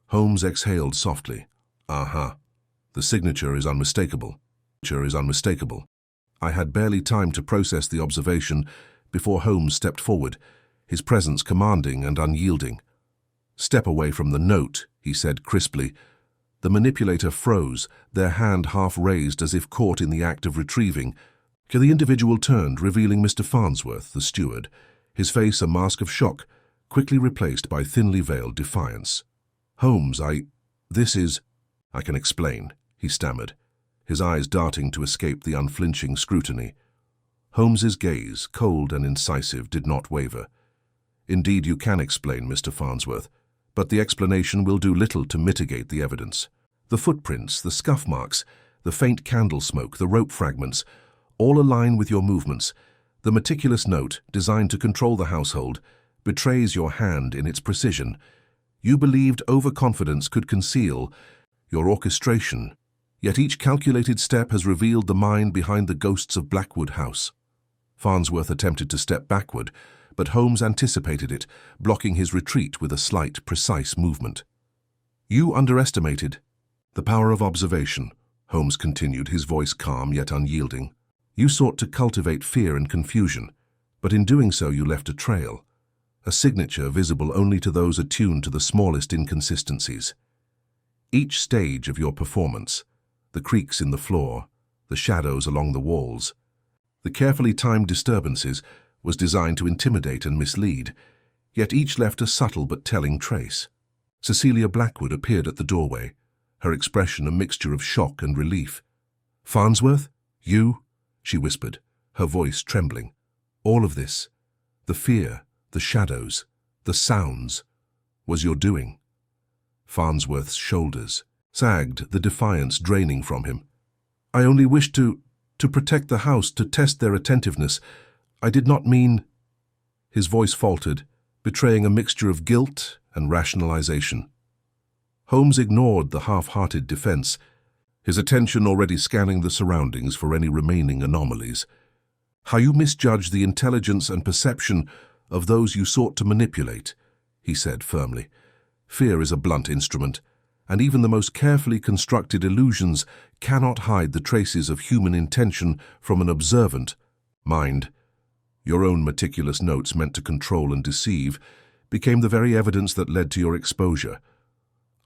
Holmes exhaled softly. "Aha. The signature is unmistakable. I had barely time to process the observation before Holmes stepped forward, his presence commanding and unyielding. "Step away from the note," he said crisply. The manipulator froze, their hand half raised as if caught in the act of retrieving. The individual turned, revealing Mr. Farnsworth, the steward, his face a mask of shock, quickly replaced by thinly veiled defiance. "Holmes, this is—" "I can explain," he stammered, his eyes darting to escape the unflinching scrutiny. Holmes's gaze, cold and incisive, did not waver. "Indeed you can explain, Mr. Farnsworth, but the explanation will do little to mitigate the evidence. The footprints, the scuff marks, the faint candle smoke, the rope fragments, all align with your movements. The meticulous note, designed to control the household, betrays your hand in its precision. You believed overconfidence could conceal your orchestration, yet each calculated step has revealed the mind behind the ghosts of Blackwood House." Farnsworth attempted to step backward, but Holmes anticipated it, blocking his retreat with a slight, precise movement. "You underestimated the power of observation," Holmes continued, his voice calm yet unyielding. "You sought to cultivate fear and confusion, but in doing so you left a trail, a signature visible only to those attuned to the smallest inconsistencies. Each stage of your performance, the creaks in the floor, the shadows along the walls, the carefully timed disturbances, was designed to intimidate and mislead, yet each left a subtle but telling trace." Cecilia Blackwood appeared at the doorway, her expression a mixture of shock and relief. "Farnsworth? You?" she whispered, her voice trembling. "All of this, the fear, the shadows, the sounds, was your doing?" Farnsworth's shoulders sagged, the defiance draining from him. "I only wished to protect the house, to test their attentiveness. I did not mean—" His voice faltered, betraying a mixture of guilt and rationalization. Holmes ignored the half-hearted defense, his attention already scanning the surroundings for any remaining anomalies. "How you misjudge the intelligence and perception of those you sought to manipulate," he said firmly. "Fear is a blunt instrument, and even the most carefully constructed illusions cannot hide the traces of human intention from an observant mind. Your own meticulous notes meant to control and deceive became the very evidence that led to your exposure."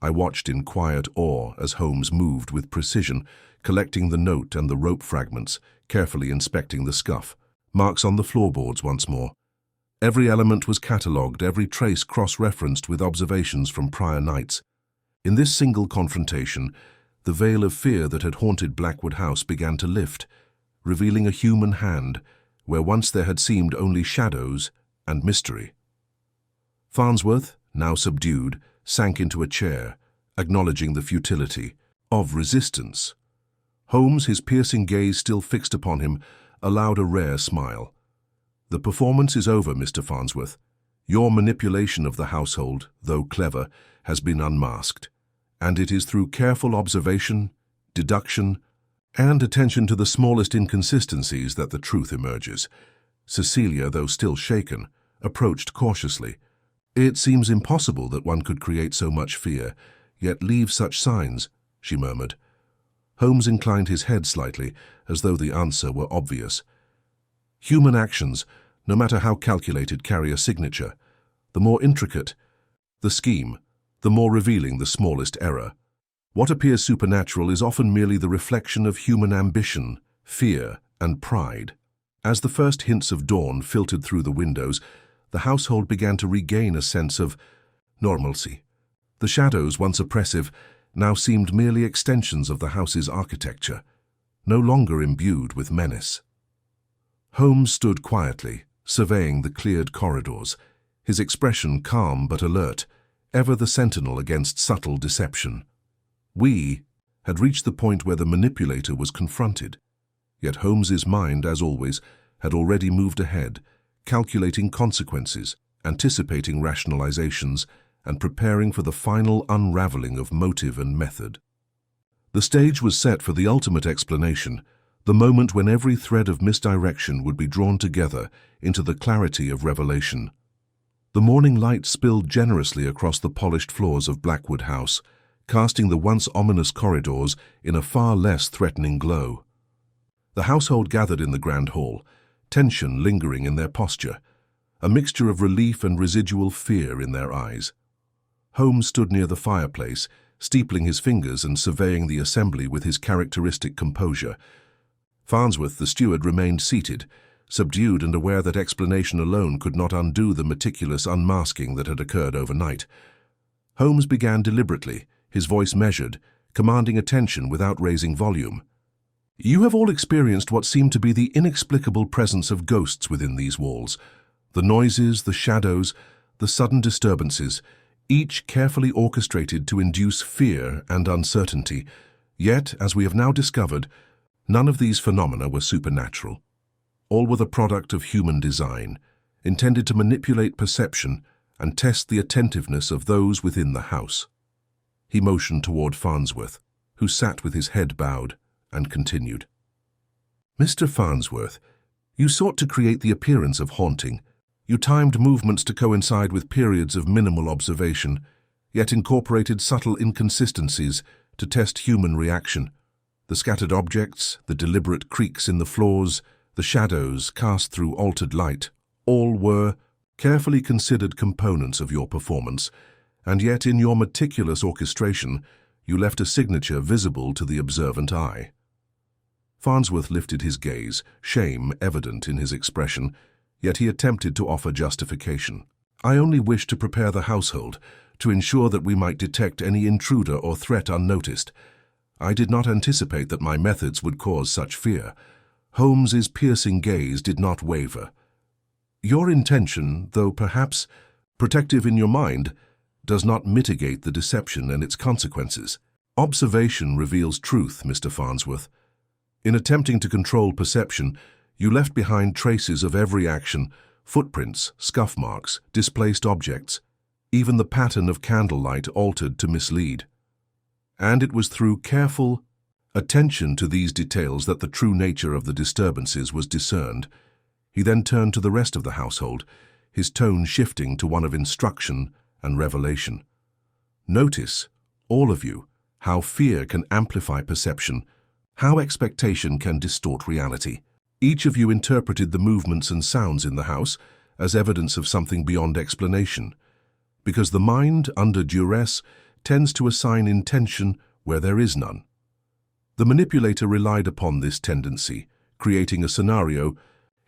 I watched in quiet awe as Holmes moved with precision, collecting the note and the rope fragments, carefully inspecting the scuff, marks on the floorboards once more. Every element was catalogued, every trace cross-referenced with observations from prior nights. In this single confrontation, the veil of fear that had haunted Blackwood House began to lift, revealing a human hand where once there had seemed only shadows and mystery. Farnsworth, now subdued, sank into a chair, acknowledging the futility of resistance. Holmes, his piercing gaze still fixed upon him, allowed a rare smile. "The performance is over, Mr. Farnsworth. Your manipulation of the household, though clever, has been unmasked, and it is through careful observation, deduction, and attention to the smallest inconsistencies that the truth emerges." Cecilia, though still shaken, approached cautiously. "It seems impossible that one could create so much fear, yet leave such signs," she murmured. Holmes inclined his head slightly, as though the answer were obvious. "Human actions, no matter how calculated, carry a signature. The more intricate the scheme, the more revealing the smallest error. What appears supernatural is often merely the reflection of human ambition, fear, and pride." As the first hints of dawn filtered through the windows, the household began to regain a sense of normalcy. The shadows, once oppressive, now seemed merely extensions of the house's architecture, no longer imbued with menace. Holmes stood quietly, surveying the cleared corridors, his expression calm but alert, ever the sentinel against subtle deception. We had reached the point where the manipulator was confronted, yet Holmes's mind, as always, had already moved ahead, calculating consequences, anticipating rationalizations, and preparing for the final unraveling of motive and method. The stage was set for the ultimate explanation, the moment when every thread of misdirection would be drawn together into the clarity of revelation. The morning light spilled generously across the polished floors of Blackwood House, casting the once ominous corridors in a far less threatening glow. The household gathered in the grand hall, tension lingering in their posture. a mixture of relief and residual fear in their eyes. Holmes stood near the fireplace, steepling his fingers and surveying the assembly with his characteristic composure. Farnsworth, the steward, remained seated, subdued and aware that explanation alone could not undo the meticulous unmasking that had occurred overnight. Holmes began deliberately, his voice measured, commanding attention without raising volume. "You have all experienced what seemed to be the inexplicable presence of ghosts within these walls. The noises, the shadows, the sudden disturbances, each carefully orchestrated to induce fear and uncertainty. Yet, as we have now discovered, none of these phenomena were supernatural. All were the product of human design, intended to manipulate perception and test the attentiveness of those within the house." He motioned toward Farnsworth, who sat with his head bowed, and continued. "Mr. Farnsworth, you sought to create the appearance of haunting. You timed movements to coincide with periods of minimal observation, yet incorporated subtle inconsistencies to test human reaction. The scattered objects, the deliberate creaks in the floors, the shadows cast through altered light, all were carefully considered components of your performance, and yet in your meticulous orchestration, you left a signature visible to the observant eye." Farnsworth lifted his gaze, shame evident in his expression, yet he attempted to offer justification. "I only wished to prepare the household, to ensure that we might detect any intruder or threat unnoticed. I did not anticipate that my methods would cause such fear." Holmes's piercing gaze did not waver. "Your intention, though perhaps protective in your mind, does not mitigate the deception and its consequences. Observation reveals truth, Mr. Farnsworth. In attempting to control perception, you left behind traces of every action, footprints, scuff marks, displaced objects, even the pattern of candlelight altered to mislead. And it was through careful attention to these details that the true nature of the disturbances was discerned." He then turned to the rest of the household, his tone shifting to one of instruction and revelation. "Notice, all of you, how fear can amplify perception, how expectation can distort reality. Each of you interpreted the movements and sounds in the house as evidence of something beyond explanation, because the mind, under duress, tends to assign intention where there is none. The manipulator relied upon this tendency, creating a scenario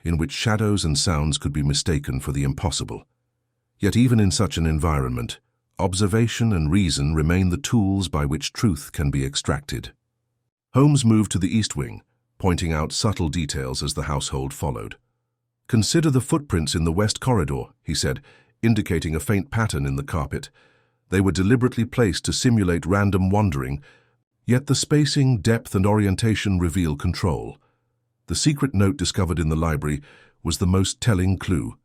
in which shadows and sounds could be mistaken for the impossible. Yet even in such an environment, observation and reason remain the tools by which truth can be extracted." Holmes moved to the east wing, pointing out subtle details as the household followed. "Consider the footprints in the west corridor," he said, indicating a faint pattern in the carpet. They were deliberately placed to simulate random wandering, yet the spacing, depth, and orientation reveal control. The secret note discovered in the library was the most telling clue,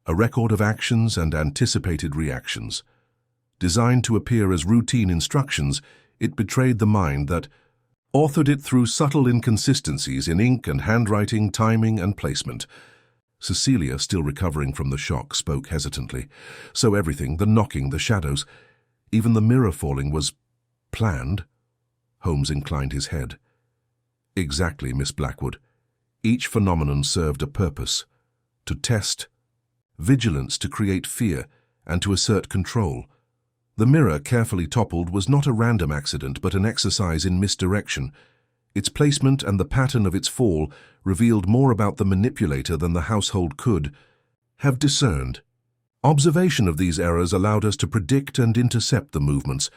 a record of actions and anticipated reactions. Designed to appear as routine instructions, it betrayed the mind that authored it through subtle inconsistencies in ink and handwriting, timing, and placement. Cecilia, still recovering from the shock, spoke hesitantly. "So everything, the knocking, the shadows, even the mirror falling, was planned?" Holmes inclined his head. "Exactly, Miss Blackwood. Each phenomenon served a purpose: to test, vigilance to create fear, and to assert control. The mirror, carefully toppled, was not a random accident but an exercise in misdirection. Its placement and the pattern of its fall revealed more about the manipulator than the household could have discerned. Observation of these errors allowed us to predict and intercept the movements,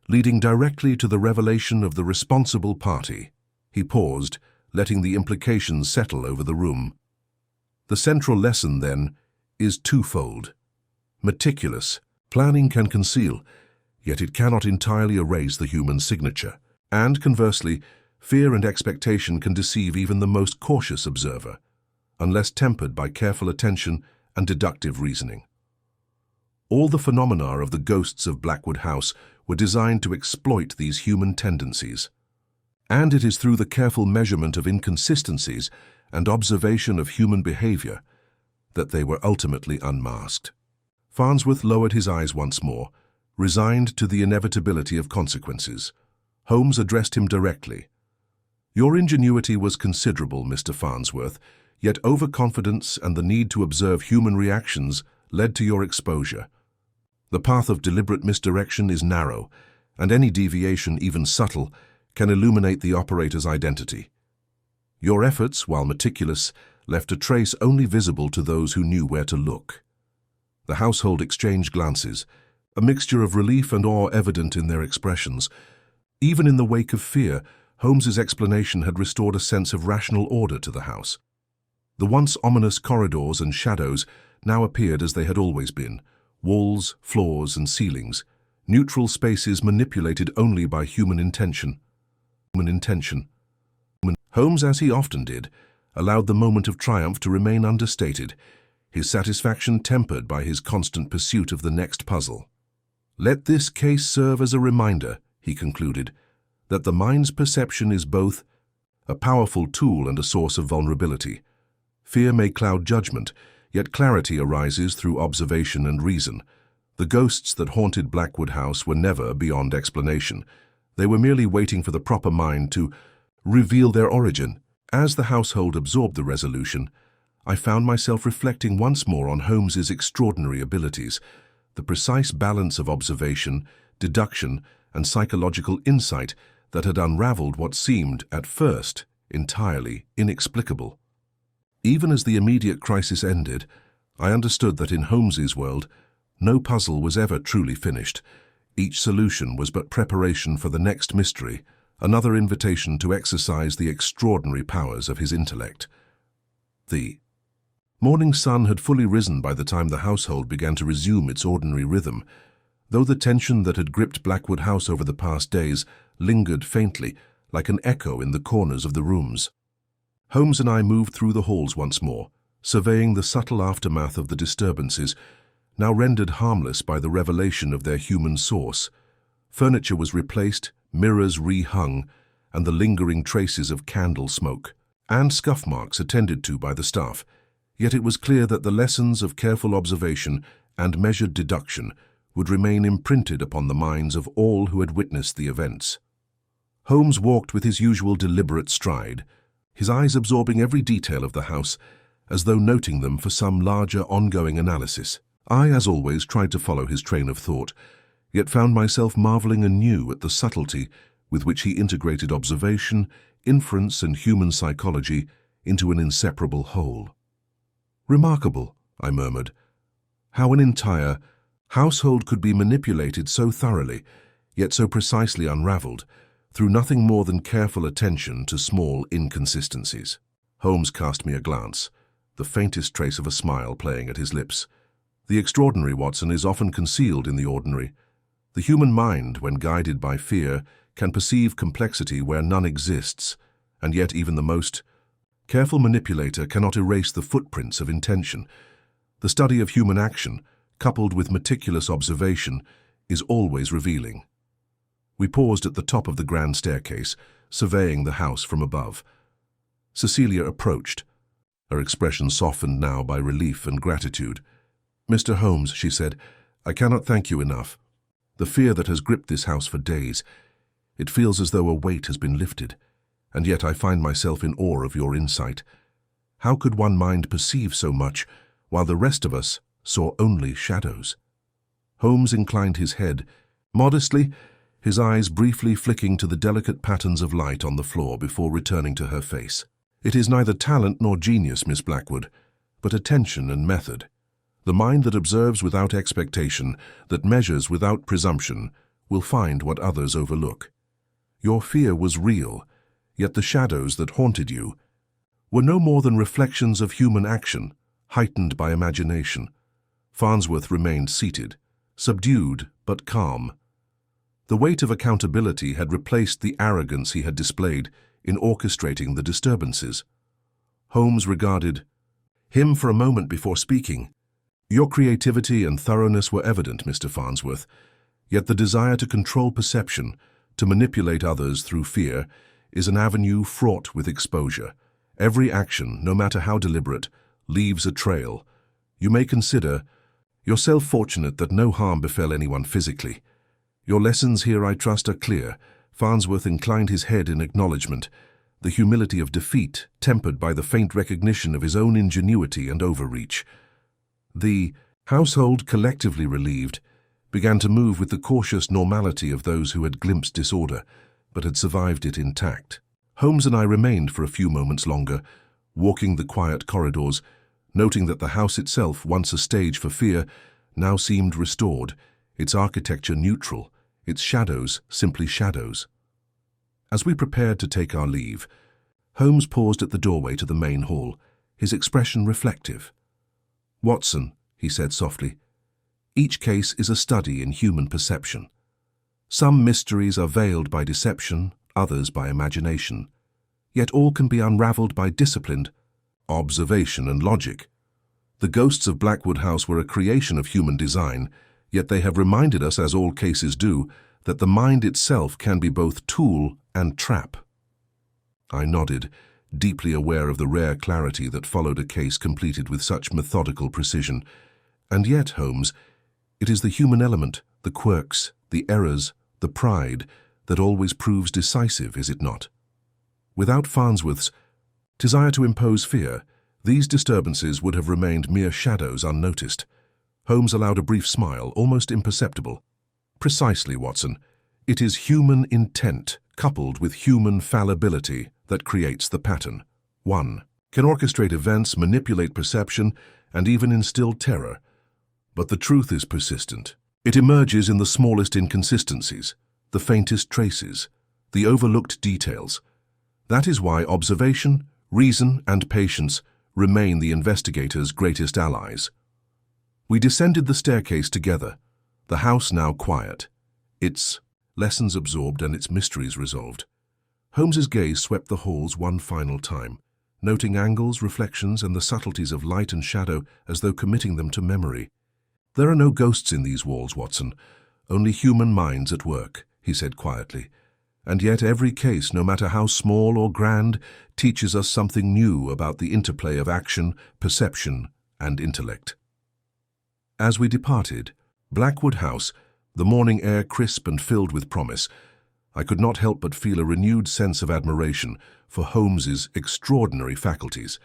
leading directly to the revelation of the responsible party." He paused, letting the implications settle over the room. "The central lesson, then, is twofold. Meticulous planning can conceal, yet it cannot entirely erase the human signature. And conversely, fear and expectation can deceive even the most cautious observer, unless tempered by careful attention and deductive reasoning. All the phenomena of the ghosts of Blackwood House were designed to exploit these human tendencies. And it is through the careful measurement of inconsistencies and observation of human behavior that they were ultimately unmasked." Farnsworth lowered his eyes once more, resigned to the inevitability of consequences. Holmes addressed him directly. "Your ingenuity was considerable, Mr. Farnsworth, Yet overconfidence and the need to observe human reactions led to your exposure. The path of deliberate misdirection is narrow, and any deviation, even subtle, can illuminate the operator's identity. Your efforts, while meticulous, left a trace only visible to those who knew where to look. The household exchanged glances, a mixture of relief and awe evident in their expressions. Even in the wake of fear, Holmes's explanation had restored a sense of rational order to the house. The once ominous corridors and shadows now appeared as they had always been: walls, floors, and ceilings, neutral spaces manipulated only by human intention. Holmes, as he often did, allowed the moment of triumph to remain understated, his satisfaction tempered by his constant pursuit of the next puzzle. "Let this case serve as a reminder," he concluded, "that the mind's perception is both a powerful tool and a source of vulnerability. Fear may cloud judgment, yet clarity arises through observation and reason. The ghosts that haunted Blackwood House were never beyond explanation. They were merely waiting for the proper mind to reveal their origin." As the household absorbed the resolution, I found myself reflecting once more on Holmes's extraordinary abilities, the precise balance of observation, deduction, and psychological insight that had unraveled what seemed, at first, entirely inexplicable. Even as the immediate crisis ended, I understood that in Holmes's world, no puzzle was ever truly finished. Each solution was but preparation for the next mystery, another invitation to exercise the extraordinary powers of his intellect. The morning sun had fully risen by the time the household began to resume its ordinary rhythm, though the tension that had gripped Blackwood House over the past days lingered faintly, like an echo in the corners of the rooms. Holmes and I moved through the halls once more, surveying the subtle aftermath of the disturbances, now rendered harmless by the revelation of their human source. Furniture was replaced, mirrors rehung, and the lingering traces of candle smoke and scuff marks attended to by the staff. Yet it was clear that the lessons of careful observation and measured deduction would remain imprinted upon the minds of all who had witnessed the events. Holmes walked with his usual deliberate stride, his eyes absorbing every detail of the house, as though noting them for some larger ongoing analysis. I, as always, tried to follow his train of thought, yet found myself marveling anew at the subtlety with which he integrated observation, inference, and human psychology into an inseparable whole. "Remarkable," I murmured. "How an entire household could be manipulated so thoroughly, yet so precisely unraveled, through nothing more than careful attention to small inconsistencies." Holmes cast me a glance, the faintest trace of a smile playing at his lips. "The extraordinary, Watson, is often concealed in the ordinary. The human mind, when guided by fear, can perceive complexity where none exists, and yet even the most careful manipulator cannot erase the footprints of intention. The study of human action, coupled with meticulous observation, is always revealing." We paused at the top of the grand staircase, surveying the house from above. Cecilia approached, her expression softened now by relief and gratitude. "Mr. Holmes," she said, "I cannot thank you enough. The fear that has gripped this house for days, it feels as though a weight has been lifted, and yet I find myself in awe of your insight. How could one mind perceive so much, while the rest of us saw only shadows?" Holmes inclined his head, modestly, his eyes briefly flicking to the delicate patterns of light on the floor before returning to her face. "It is neither talent nor genius, Miss Blackwood, but attention and method. The mind that observes without expectation, that measures without presumption, will find what others overlook. Your fear was real, yet the shadows that haunted you were no more than reflections of human action, heightened by imagination." Farnsworth remained seated, subdued but calm. The weight of accountability had replaced the arrogance he had displayed in orchestrating the disturbances. Holmes regarded him for a moment before speaking. "Your creativity and thoroughness were evident, Mr. Farnsworth, yet the desire to control perception, to manipulate others through fear, is an avenue fraught with exposure. Every action, no matter how deliberate, leaves a trail. You may consider yourself fortunate that no harm befell anyone physically. Your lessons here, I trust, are clear." Farnsworth inclined his head in acknowledgement, the humility of defeat tempered by the faint recognition of his own ingenuity and overreach. The household, collectively relieved, began to move with the cautious normality of those who had glimpsed disorder, but had survived it intact. Holmes and I remained for a few moments longer, walking the quiet corridors, noting that the house itself, once a stage for fear, now seemed restored, its architecture neutral, its shadows simply shadows. As we prepared to take our leave, Holmes paused at the doorway to the main hall, his expression reflective. "Watson," he said softly, "each case is a study in human perception. Some mysteries are veiled by deception, others by imagination. Yet all can be unraveled by disciplined observation and logic. The ghosts of Blackwood House were a creation of human design, yet they have reminded us, as all cases do, that the mind itself can be both tool and trap." I nodded, deeply aware of the rare clarity that followed a case completed with such methodical precision. "And yet, Holmes, it is the human element, the quirks, the errors, the pride, that always proves decisive, is it not? Without Farnsworth's desire to impose fear, these disturbances would have remained mere shadows unnoticed." Holmes allowed a brief smile, almost imperceptible. "Precisely, Watson. It is human intent, coupled with human fallibility, that creates the pattern. One can orchestrate events, manipulate perception, and even instill terror. But the truth is persistent. It emerges in the smallest inconsistencies, the faintest traces, the overlooked details. That is why observation, reason, and patience remain the investigator's greatest allies." We descended the staircase together, the house now quiet, its lessons absorbed and its mysteries resolved. Holmes's gaze swept the halls one final time, noting angles, reflections, and the subtleties of light and shadow as though committing them to memory. "There are no ghosts in these walls, Watson, only human minds at work," he said quietly. "And yet every case, no matter how small or grand, teaches us something new about the interplay of action, perception, and intellect." As we departed, Blackwood House, the morning air crisp and filled with promise, I could not help but feel a renewed sense of admiration for Holmes's extraordinary faculties.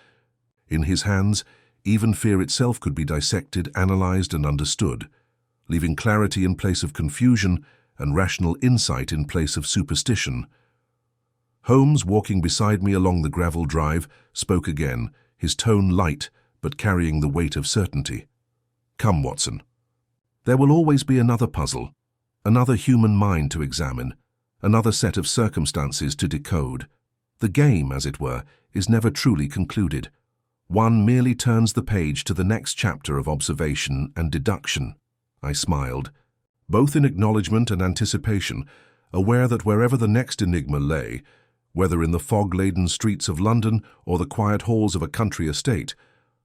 In his hands, even fear itself could be dissected, analyzed, and understood, leaving clarity in place of confusion and rational insight in place of superstition. Holmes, walking beside me along the gravel drive, spoke again, his tone light but carrying the weight of certainty. "Come, Watson. There will always be another puzzle, another human mind to examine, another set of circumstances to decode. The game, as it were, is never truly concluded. One merely turns the page to the next chapter of observation and deduction." I smiled, both in acknowledgement and anticipation, aware that wherever the next enigma lay, whether in the fog-laden streets of London or the quiet halls of a country estate,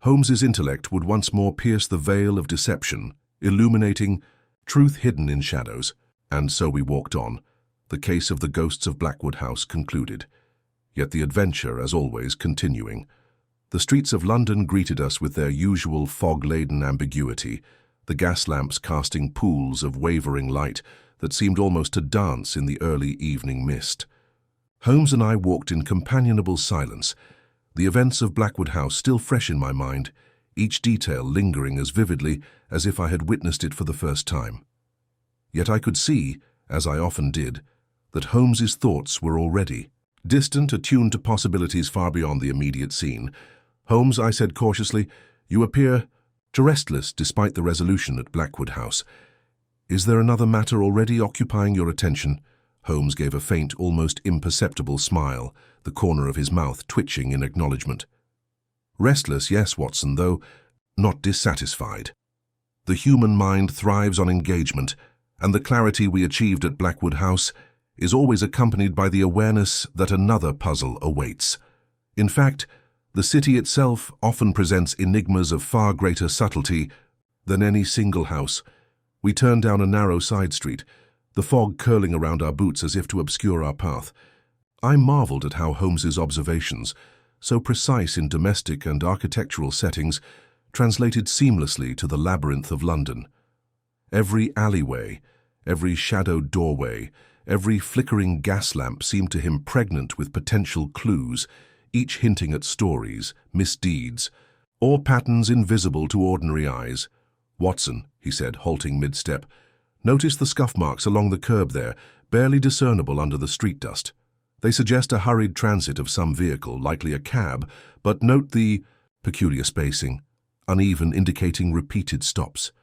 Holmes's intellect would once more pierce the veil of deception, illuminating truth hidden in shadows. And so we walked on, the case of the ghosts of Blackwood House concluded, yet the adventure, as always, continuing. The streets of London greeted us with their usual fog-laden ambiguity, the gas lamps casting pools of wavering light that seemed almost to dance in the early evening mist. Holmes and I walked in companionable silence, the events of Blackwood House still fresh in my mind, each detail lingering as vividly as if I had witnessed it for the first time. Yet I could see, as I often did, that Holmes's thoughts were already distant, attuned to possibilities far beyond the immediate scene. "Holmes," I said cautiously, "you appear restless despite the resolution at Blackwood House. Is there another matter already occupying your attention?" Holmes gave a faint, almost imperceptible smile, the corner of his mouth twitching in acknowledgement. "Restless, yes, Watson, though not dissatisfied. The human mind thrives on engagement, and the clarity we achieved at Blackwood House is always accompanied by the awareness that another puzzle awaits. In fact, the city itself often presents enigmas of far greater subtlety than any single house." We turned down a narrow side street, the fog curling around our boots as if to obscure our path. I marveled at how Holmes's observations, so precise in domestic and architectural settings, translated seamlessly to the labyrinth of London. Every alleyway, every shadowed doorway, Every flickering gas lamp seemed to him pregnant with potential clues, each hinting at stories, misdeeds, or patterns invisible to ordinary eyes. "Watson," he said, halting mid-step, "notice the scuff marks along the curb there, barely discernible under the street dust. They suggest a hurried transit of some vehicle, likely a cab, but note the peculiar spacing, uneven, indicating repeated stops.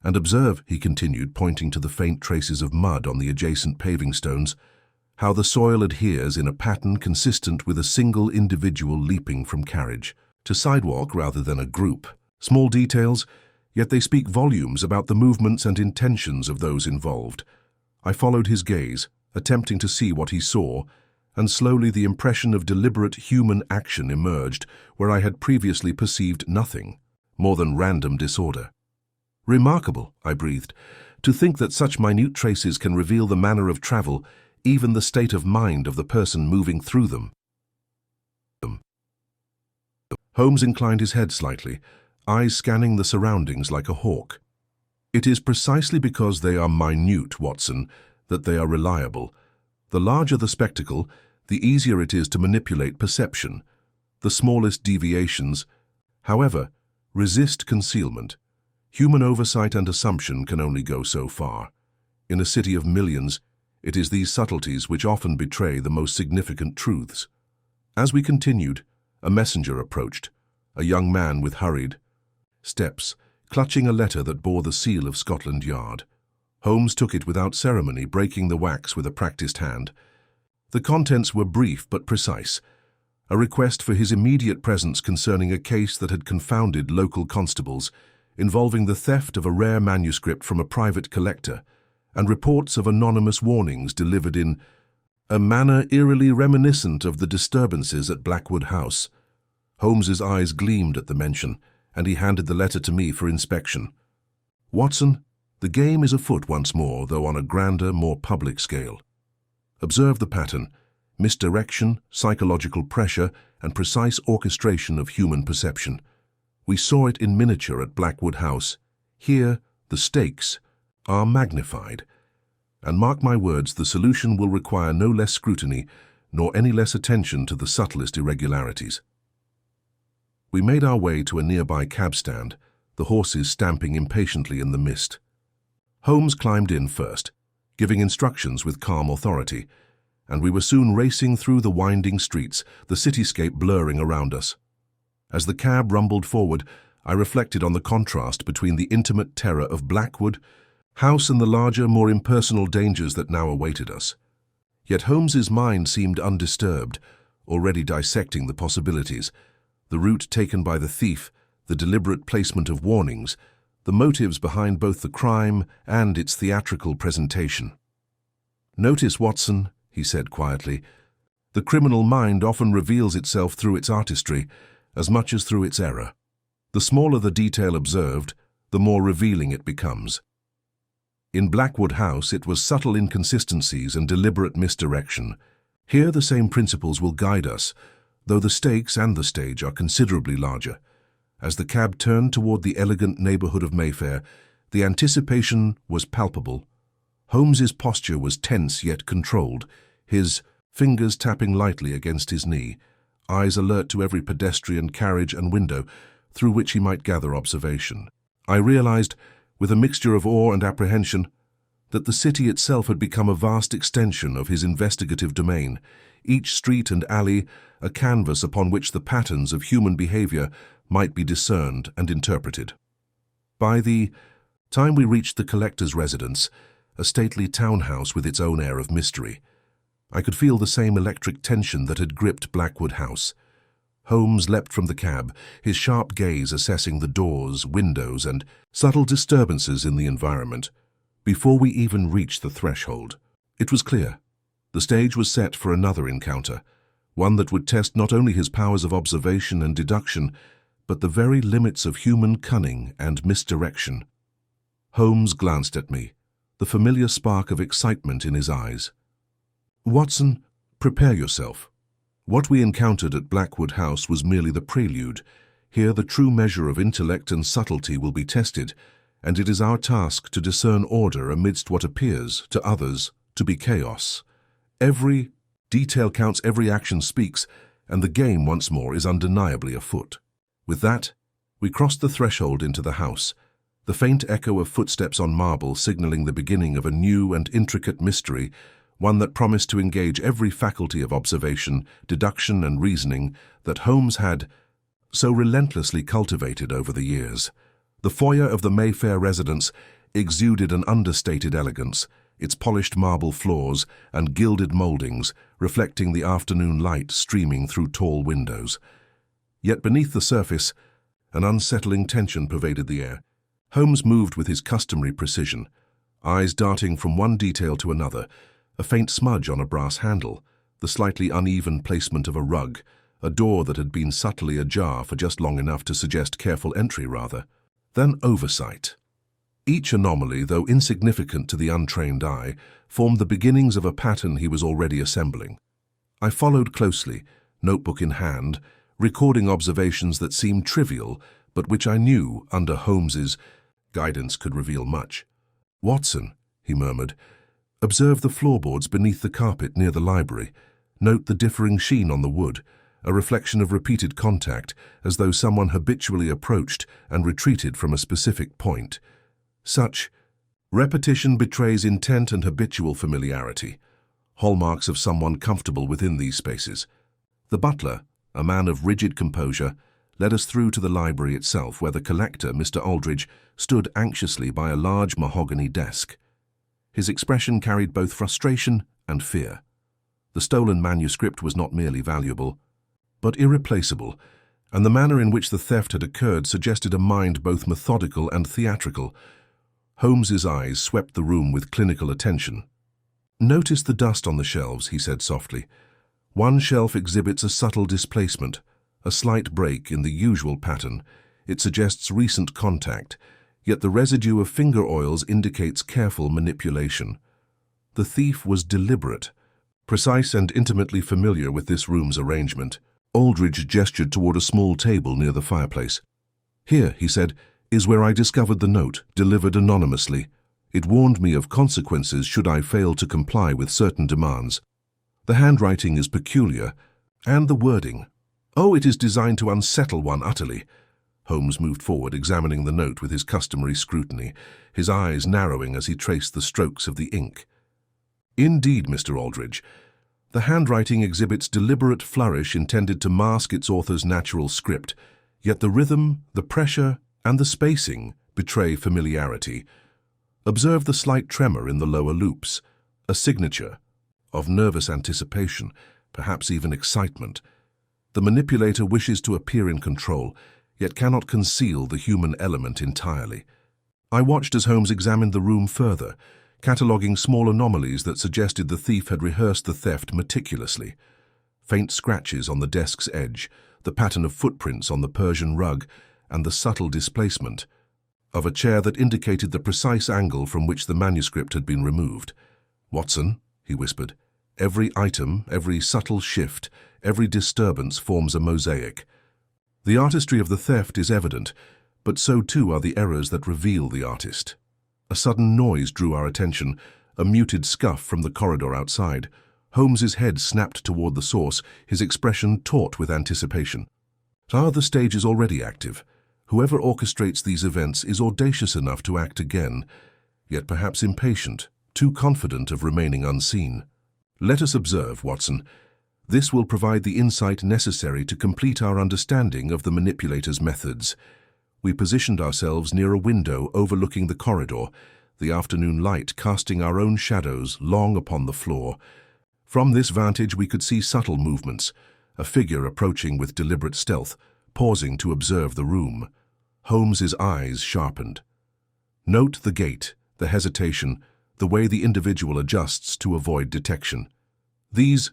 And observe," he continued, pointing to the faint traces of mud on the adjacent paving stones, "how the soil adheres in a pattern consistent with a single individual leaping from carriage to sidewalk rather than a group. Small details, yet they speak volumes about the movements and intentions of those involved." I followed his gaze, attempting to see what he saw, and slowly the impression of deliberate human action emerged where I had previously perceived nothing more than random disorder. "Remarkable," I breathed, "to think that such minute traces can reveal the manner of travel, even the state of mind of the person moving through them." Holmes inclined his head slightly, eyes scanning the surroundings like a hawk. "It is precisely because they are minute, Watson, that they are reliable. The larger the spectacle, the easier it is to manipulate perception. The smallest deviations, however, resist concealment. Human oversight and assumption can only go so far. In a city of millions, it is these subtleties which often betray the most significant truths." As we continued, a messenger approached, a young man with hurried steps, clutching a letter that bore the seal of Scotland Yard. Holmes took it without ceremony, breaking the wax with a practiced hand. The contents were brief but precise, a request for his immediate presence concerning a case that had confounded local constables, involving the theft of a rare manuscript from a private collector, and reports of anonymous warnings delivered in a manner eerily reminiscent of the disturbances at Blackwood House. Holmes's eyes gleamed at the mention, and he handed the letter to me for inspection. "Watson, the game is afoot once more, though on a grander, more public scale. Observe the pattern: misdirection, psychological pressure, and precise orchestration of human perception. We saw it in miniature at Blackwood House. Here, the stakes are magnified. And mark my words, the solution will require no less scrutiny, nor any less attention to the subtlest irregularities." We made our way to a nearby cab stand, the horses stamping impatiently in the mist. Holmes climbed in first, giving instructions with calm authority, and we were soon racing through the winding streets, the cityscape blurring around us. As the cab rumbled forward, I reflected on the contrast between the intimate terror of Blackwood House and the larger, more impersonal dangers that now awaited us. Yet Holmes's mind seemed undisturbed, already dissecting the possibilities, the route taken by the thief, the deliberate placement of warnings, the motives behind both the crime and its theatrical presentation. "Notice, Watson," he said quietly, "the criminal mind often reveals itself through its artistry, as much as through its error. The smaller the detail observed, the more revealing it becomes. In Blackwood House, it was subtle inconsistencies and deliberate misdirection. Here the same principles will guide us, though the stakes and the stage are considerably larger. As the cab turned toward the elegant neighborhood of Mayfair, the anticipation was palpable. Holmes's posture was tense yet controlled, his fingers tapping lightly against his knee, eyes alert to every pedestrian, carriage and window through which he might gather observation. I realized, with a mixture of awe and apprehension, that the city itself had become a vast extension of his investigative domain, each street and alley a canvas upon which the patterns of human behavior might be discerned and interpreted. By the time we reached the collector's residence, a stately townhouse with its own air of mystery, I could feel the same electric tension that had gripped Blackwood House. Holmes leapt from the cab, his sharp gaze assessing the doors, windows, and subtle disturbances in the environment. Before we even reached the threshold, it was clear. The stage was set for another encounter, one that would test not only his powers of observation and deduction, but the very limits of human cunning and misdirection. Holmes glanced at me, the familiar spark of excitement in his eyes. "Watson, prepare yourself. What we encountered at Blackwood House was merely the prelude. Here the true measure of intellect and subtlety will be tested, and it is our task to discern order amidst what appears, to others, to be chaos. Every detail counts, every action speaks, and the game once more is undeniably afoot. With that, we crossed the threshold into the house, the faint echo of footsteps on marble signaling the beginning of a new and intricate mystery, one that promised to engage every faculty of observation, deduction, and reasoning that Holmes had so relentlessly cultivated over the years. The foyer of the Mayfair residence exuded an understated elegance, its polished marble floors and gilded moldings reflecting the afternoon light streaming through tall windows. Yet beneath the surface, an unsettling tension pervaded the air. Holmes moved with his customary precision, eyes darting from one detail to another, a faint smudge on a brass handle, the slightly uneven placement of a rug, a door that had been subtly ajar for just long enough to suggest careful entry rather than oversight. Each anomaly, though insignificant to the untrained eye, formed the beginnings of a pattern he was already assembling. I followed closely, notebook in hand, recording observations that seemed trivial, but which I knew, under Holmes's guidance, could reveal much. "Watson," he murmured, "observe the floorboards beneath the carpet near the library. Note the differing sheen on the wood, a reflection of repeated contact, as though someone habitually approached and retreated from a specific point. Such repetition betrays intent and habitual familiarity, hallmarks of someone comfortable within these spaces." The butler, a man of rigid composure, led us through to the library itself, where the collector, Mr. Aldridge, stood anxiously by a large mahogany desk. His expression carried both frustration and fear. The stolen manuscript was not merely valuable, but irreplaceable, and the manner in which the theft had occurred suggested a mind both methodical and theatrical. Holmes's eyes swept the room with clinical attention. "Notice the dust on the shelves," he said softly. "One shelf exhibits a subtle displacement, a slight break in the usual pattern. It suggests recent contact, yet the residue of finger oils indicates careful manipulation. The thief was deliberate, precise and intimately familiar with this room's arrangement." Aldridge gestured toward a small table near the fireplace. "Here," he said, "is where I discovered the note, delivered anonymously. It warned me of consequences should I fail to comply with certain demands. The handwriting is peculiar, and the wording. Oh, it is designed to unsettle one utterly." Holmes moved forward, examining the note with his customary scrutiny, his eyes narrowing as he traced the strokes of the ink. "Indeed, Mr. Aldridge, the handwriting exhibits deliberate flourish intended to mask its author's natural script, yet the rhythm, the pressure, and the spacing betray familiarity. Observe the slight tremor in the lower loops, a signature of nervous anticipation, perhaps even excitement. The manipulator wishes to appear in control, yet cannot conceal the human element entirely." I watched as Holmes examined the room further, cataloguing small anomalies that suggested the thief had rehearsed the theft meticulously. Faint scratches on the desk's edge, the pattern of footprints on the Persian rug, and the subtle displacement of a chair that indicated the precise angle from which the manuscript had been removed. "Watson," he whispered, "every item, every subtle shift, every disturbance forms a mosaic. The artistry of the theft is evident, but so too are the errors that reveal the artist." A sudden noise drew our attention, a muted scuff from the corridor outside. Holmes's head snapped toward the source, his expression taut with anticipation. The stage is already active. Whoever orchestrates these events is audacious enough to act again, yet perhaps impatient, too confident of remaining unseen. Let us observe, Watson. This will provide the insight necessary to complete our understanding of the manipulator's methods. We positioned ourselves near a window overlooking the corridor, the afternoon light casting our own shadows long upon the floor. From this vantage we could see subtle movements, a figure approaching with deliberate stealth, pausing to observe the room. Holmes's eyes sharpened. Note the gait, the hesitation, the way the individual adjusts to avoid detection. These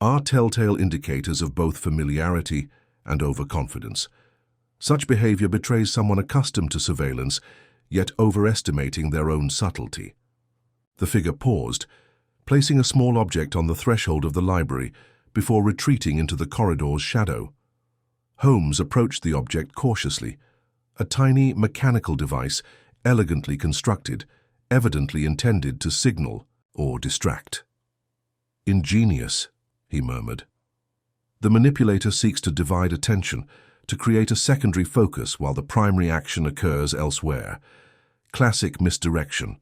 are telltale indicators of both familiarity and overconfidence. Such behavior betrays someone accustomed to surveillance, yet overestimating their own subtlety. The figure paused, placing a small object on the threshold of the library before retreating into the corridor's shadow. Holmes approached the object cautiously, a tiny mechanical device, elegantly constructed, evidently intended to signal or distract. Ingenious, he murmured. The manipulator seeks to divide attention, to create a secondary focus while the primary action occurs elsewhere. Classic misdirection.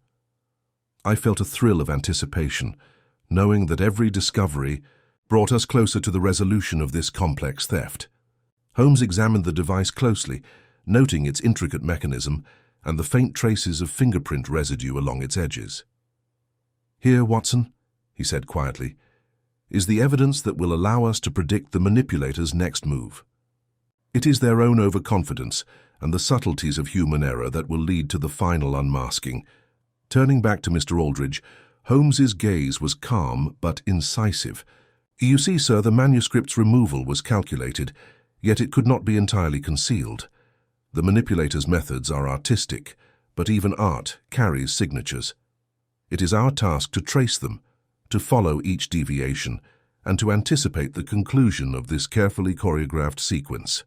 I felt a thrill of anticipation, knowing that every discovery brought us closer to the resolution of this complex theft. Holmes examined the device closely, noting its intricate mechanism and the faint traces of fingerprint residue along its edges. "Here, Watson," he said quietly, "is the evidence that will allow us to predict the manipulator's next move. It is their own overconfidence and the subtleties of human error that will lead to the final unmasking." Turning back to Mr. Aldridge, Holmes's gaze was calm but incisive. "You see, sir, the manuscript's removal was calculated, yet it could not be entirely concealed. The manipulator's methods are artistic, but even art carries signatures. It is our task to trace them, to follow each deviation, and to anticipate the conclusion of this carefully choreographed sequence."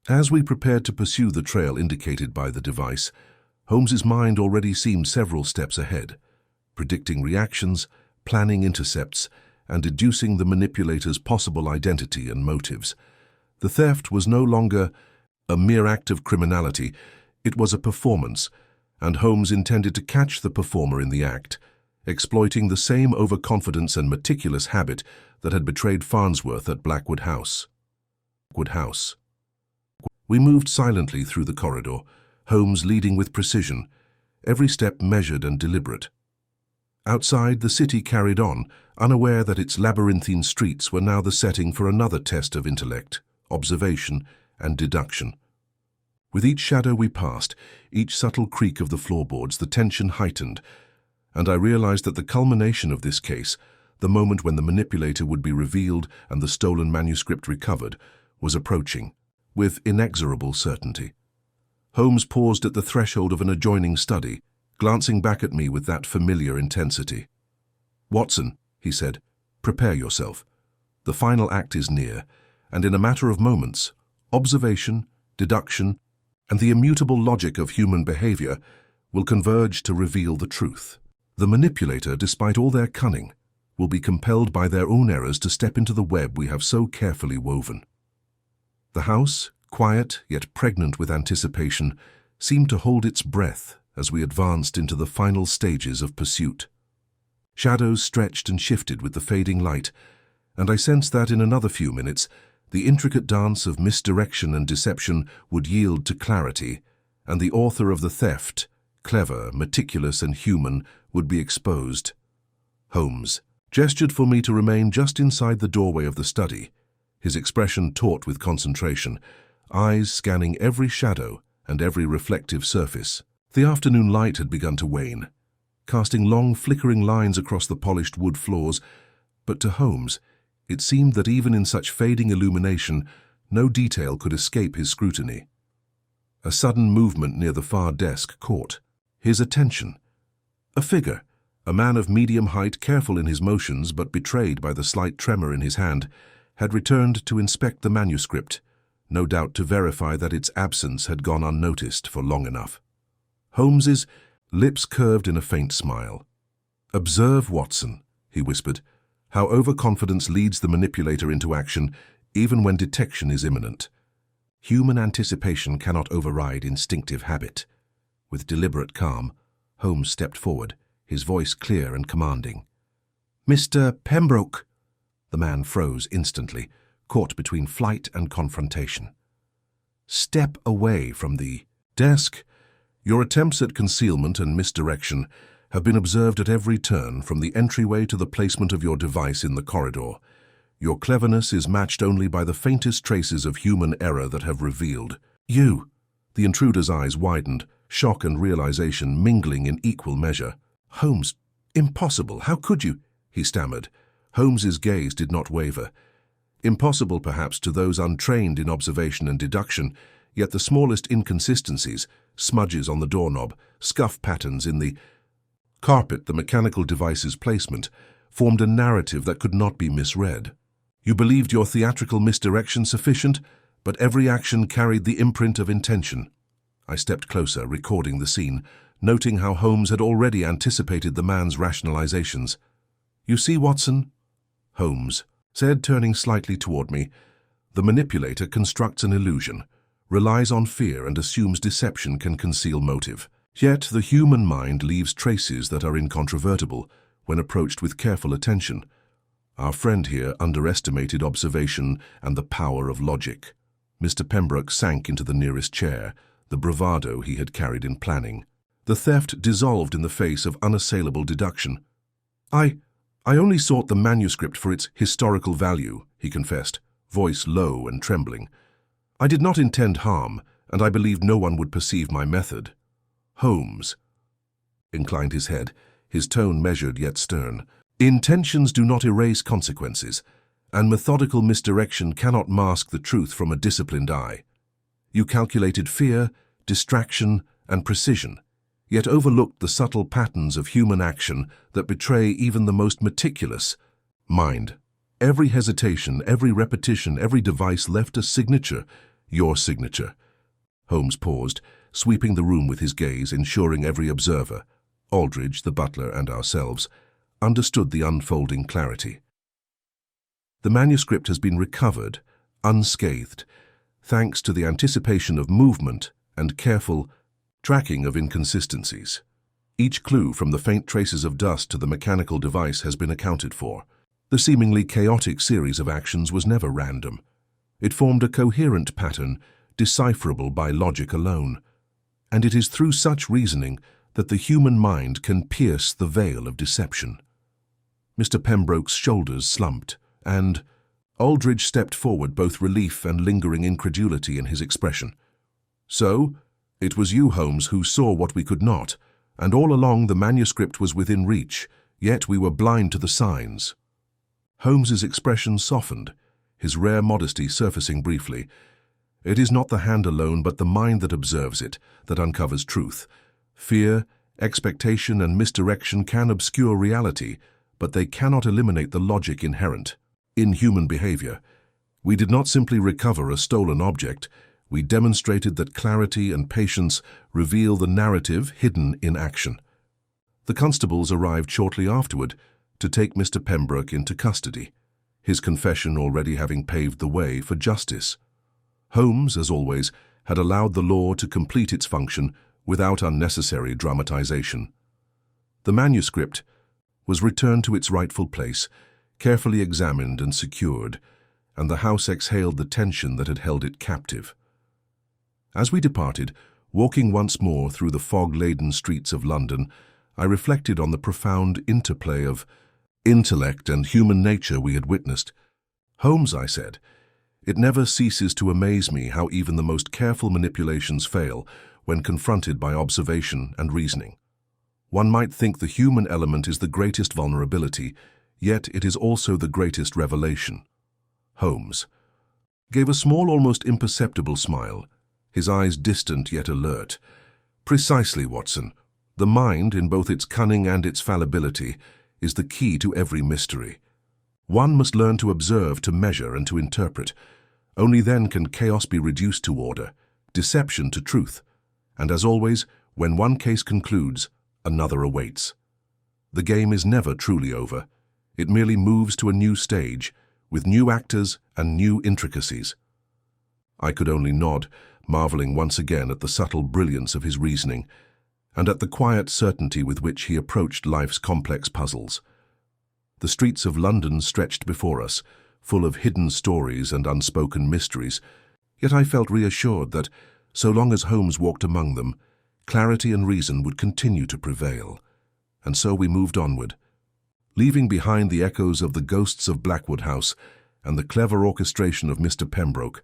As we prepared to pursue the trail indicated by the device, Holmes's mind already seemed several steps ahead, predicting reactions, planning intercepts, and deducing the manipulator's possible identity and motives. The theft was no longer a mere act of criminality, it was a performance, and Holmes intended to catch the performer in the act, exploiting the same overconfidence and meticulous habit that had betrayed Farnsworth at Blackwood House. We moved silently through the corridor, Holmes leading with precision, every step measured and deliberate. Outside, the city carried on, unaware that its labyrinthine streets were now the setting for another test of intellect, observation, and deduction. With each shadow we passed, each subtle creak of the floorboards, the tension heightened, and I realized that the culmination of this case, the moment when the manipulator would be revealed and the stolen manuscript recovered, was approaching, with inexorable certainty. Holmes paused at the threshold of an adjoining study, glancing back at me with that familiar intensity. "Watson," he said, "prepare yourself. The final act is near, and in a matter of moments, observation, deduction, and the immutable logic of human behavior will converge to reveal the truth. The manipulator, despite all their cunning, will be compelled by their own errors to step into the web we have so carefully woven." The house, quiet yet pregnant with anticipation, seemed to hold its breath as we advanced into the final stages of pursuit. Shadows stretched and shifted with the fading light, and I sensed that in another few minutes the intricate dance of misdirection and deception would yield to clarity, and the author of the theft, clever, meticulous, and human, would be exposed. Holmes gestured for me to remain just inside the doorway of the study, his expression taut with concentration, eyes scanning every shadow and every reflective surface. The afternoon light had begun to wane, casting long flickering lines across the polished wood floors, but to Holmes it seemed that even in such fading illumination no detail could escape his scrutiny. A sudden movement near the far desk caught his attention. A figure, a man of medium height, careful in his motions but betrayed by the slight tremor in his hand, had returned to inspect the manuscript, no doubt to verify that its absence had gone unnoticed for long enough. Holmes's lips curved in a faint smile. "Observe, Watson," he whispered, "how overconfidence leads the manipulator into action even when detection is imminent. Human anticipation cannot override instinctive habit." With deliberate calm, Holmes stepped forward, his voice clear and commanding. "Mr. Pembroke." The man froze instantly, caught between flight and confrontation. "Step away from the desk. Your attempts at concealment and misdirection have been observed at every turn, from the entryway to the placement of your device in the corridor. Your cleverness is matched only by the faintest traces of human error that have revealed you." The intruder's eyes widened, shock and realization mingling in equal measure. "Holmes, impossible, how could you?" he stammered. Holmes's gaze did not waver. Impossible perhaps to those untrained in observation and deduction, yet the smallest inconsistencies, smudges on the doorknob, scuff patterns in the carpet, the mechanical device's placement, formed a narrative that could not be misread. You believed your theatrical misdirection sufficient, but every action carried the imprint of intention. I stepped closer, recording the scene, noting how Holmes had already anticipated the man's rationalizations. "You see, Watson," Holmes said, turning slightly toward me, "the manipulator constructs an illusion, relies on fear, and assumes deception can conceal motive. Yet the human mind leaves traces that are incontrovertible when approached with careful attention. Our friend here underestimated observation and the power of logic." Mr. Pembroke sank into the nearest chair, the bravado he had carried in planning. The theft dissolved in the face of unassailable deduction. I only sought the manuscript for its historical value," he confessed, voice low and trembling. "I did not intend harm, and I believed no one would perceive my method." Holmes inclined his head, his tone measured yet stern. "Intentions do not erase consequences, and methodical misdirection cannot mask the truth from a disciplined eye. You calculated fear, distraction, and precision, yet overlooked the subtle patterns of human action that betray even the most meticulous mind. Every hesitation, every repetition, every device left a signature, your signature." Holmes paused, sweeping the room with his gaze, ensuring every observer, Aldridge, the butler, and ourselves, understood the unfolding clarity. "The manuscript has been recovered, unscathed, thanks to the anticipation of movement and careful tracking of inconsistencies. Each clue, from the faint traces of dust to the mechanical device, has been accounted for. The seemingly chaotic series of actions was never random. It formed a coherent pattern, decipherable by logic alone. And it is through such reasoning that the human mind can pierce the veil of deception." Mr. Pembroke's shoulders slumped, and Aldridge stepped forward, both relief and lingering incredulity in his expression. "So, it was you, Holmes, who saw what we could not, and all along the manuscript was within reach, yet we were blind to the signs." Holmes's expression softened, his rare modesty surfacing briefly. "It is not the hand alone, but the mind that observes it, that uncovers truth. Fear, expectation, and misdirection can obscure reality, but they cannot eliminate the logic inherent in human behavior. We did not simply recover a stolen object, we demonstrated that clarity and patience reveal the narrative hidden in action." The constables arrived shortly afterward to take Mr. Pembroke into custody, his confession already having paved the way for justice. Holmes, as always, had allowed the law to complete its function without unnecessary dramatization. The manuscript was returned to its rightful place, carefully examined and secured, and the house exhaled the tension that had held it captive. As we departed, walking once more through the fog-laden streets of London, I reflected on the profound interplay of intellect and human nature we had witnessed. "Holmes," I said, "it never ceases to amaze me how even the most careful manipulations fail when confronted by observation and reasoning. One might think the human element is the greatest vulnerability, yet it is also the greatest revelation." Holmes gave a small, almost imperceptible smile, his eyes distant yet alert. "Precisely, Watson. The mind, in both its cunning and its fallibility, is the key to every mystery. One must learn to observe, to measure, and to interpret. Only then can chaos be reduced to order, deception to truth. And as always, when one case concludes, another awaits. The game is never truly over. It merely moves to a new stage, with new actors and new intricacies." I could only nod, marveling once again at the subtle brilliance of his reasoning, and at the quiet certainty with which he approached life's complex puzzles. The streets of London stretched before us, full of hidden stories and unspoken mysteries, yet I felt reassured that, so long as Holmes walked among them, clarity and reason would continue to prevail. And so we moved onward, leaving behind the echoes of the ghosts of Blackwood House and the clever orchestration of Mr. Pembroke,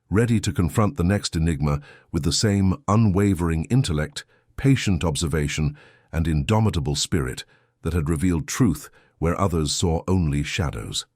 ready to confront the next enigma with the same unwavering intellect, patient observation, and indomitable spirit that had revealed truth where others saw only shadows.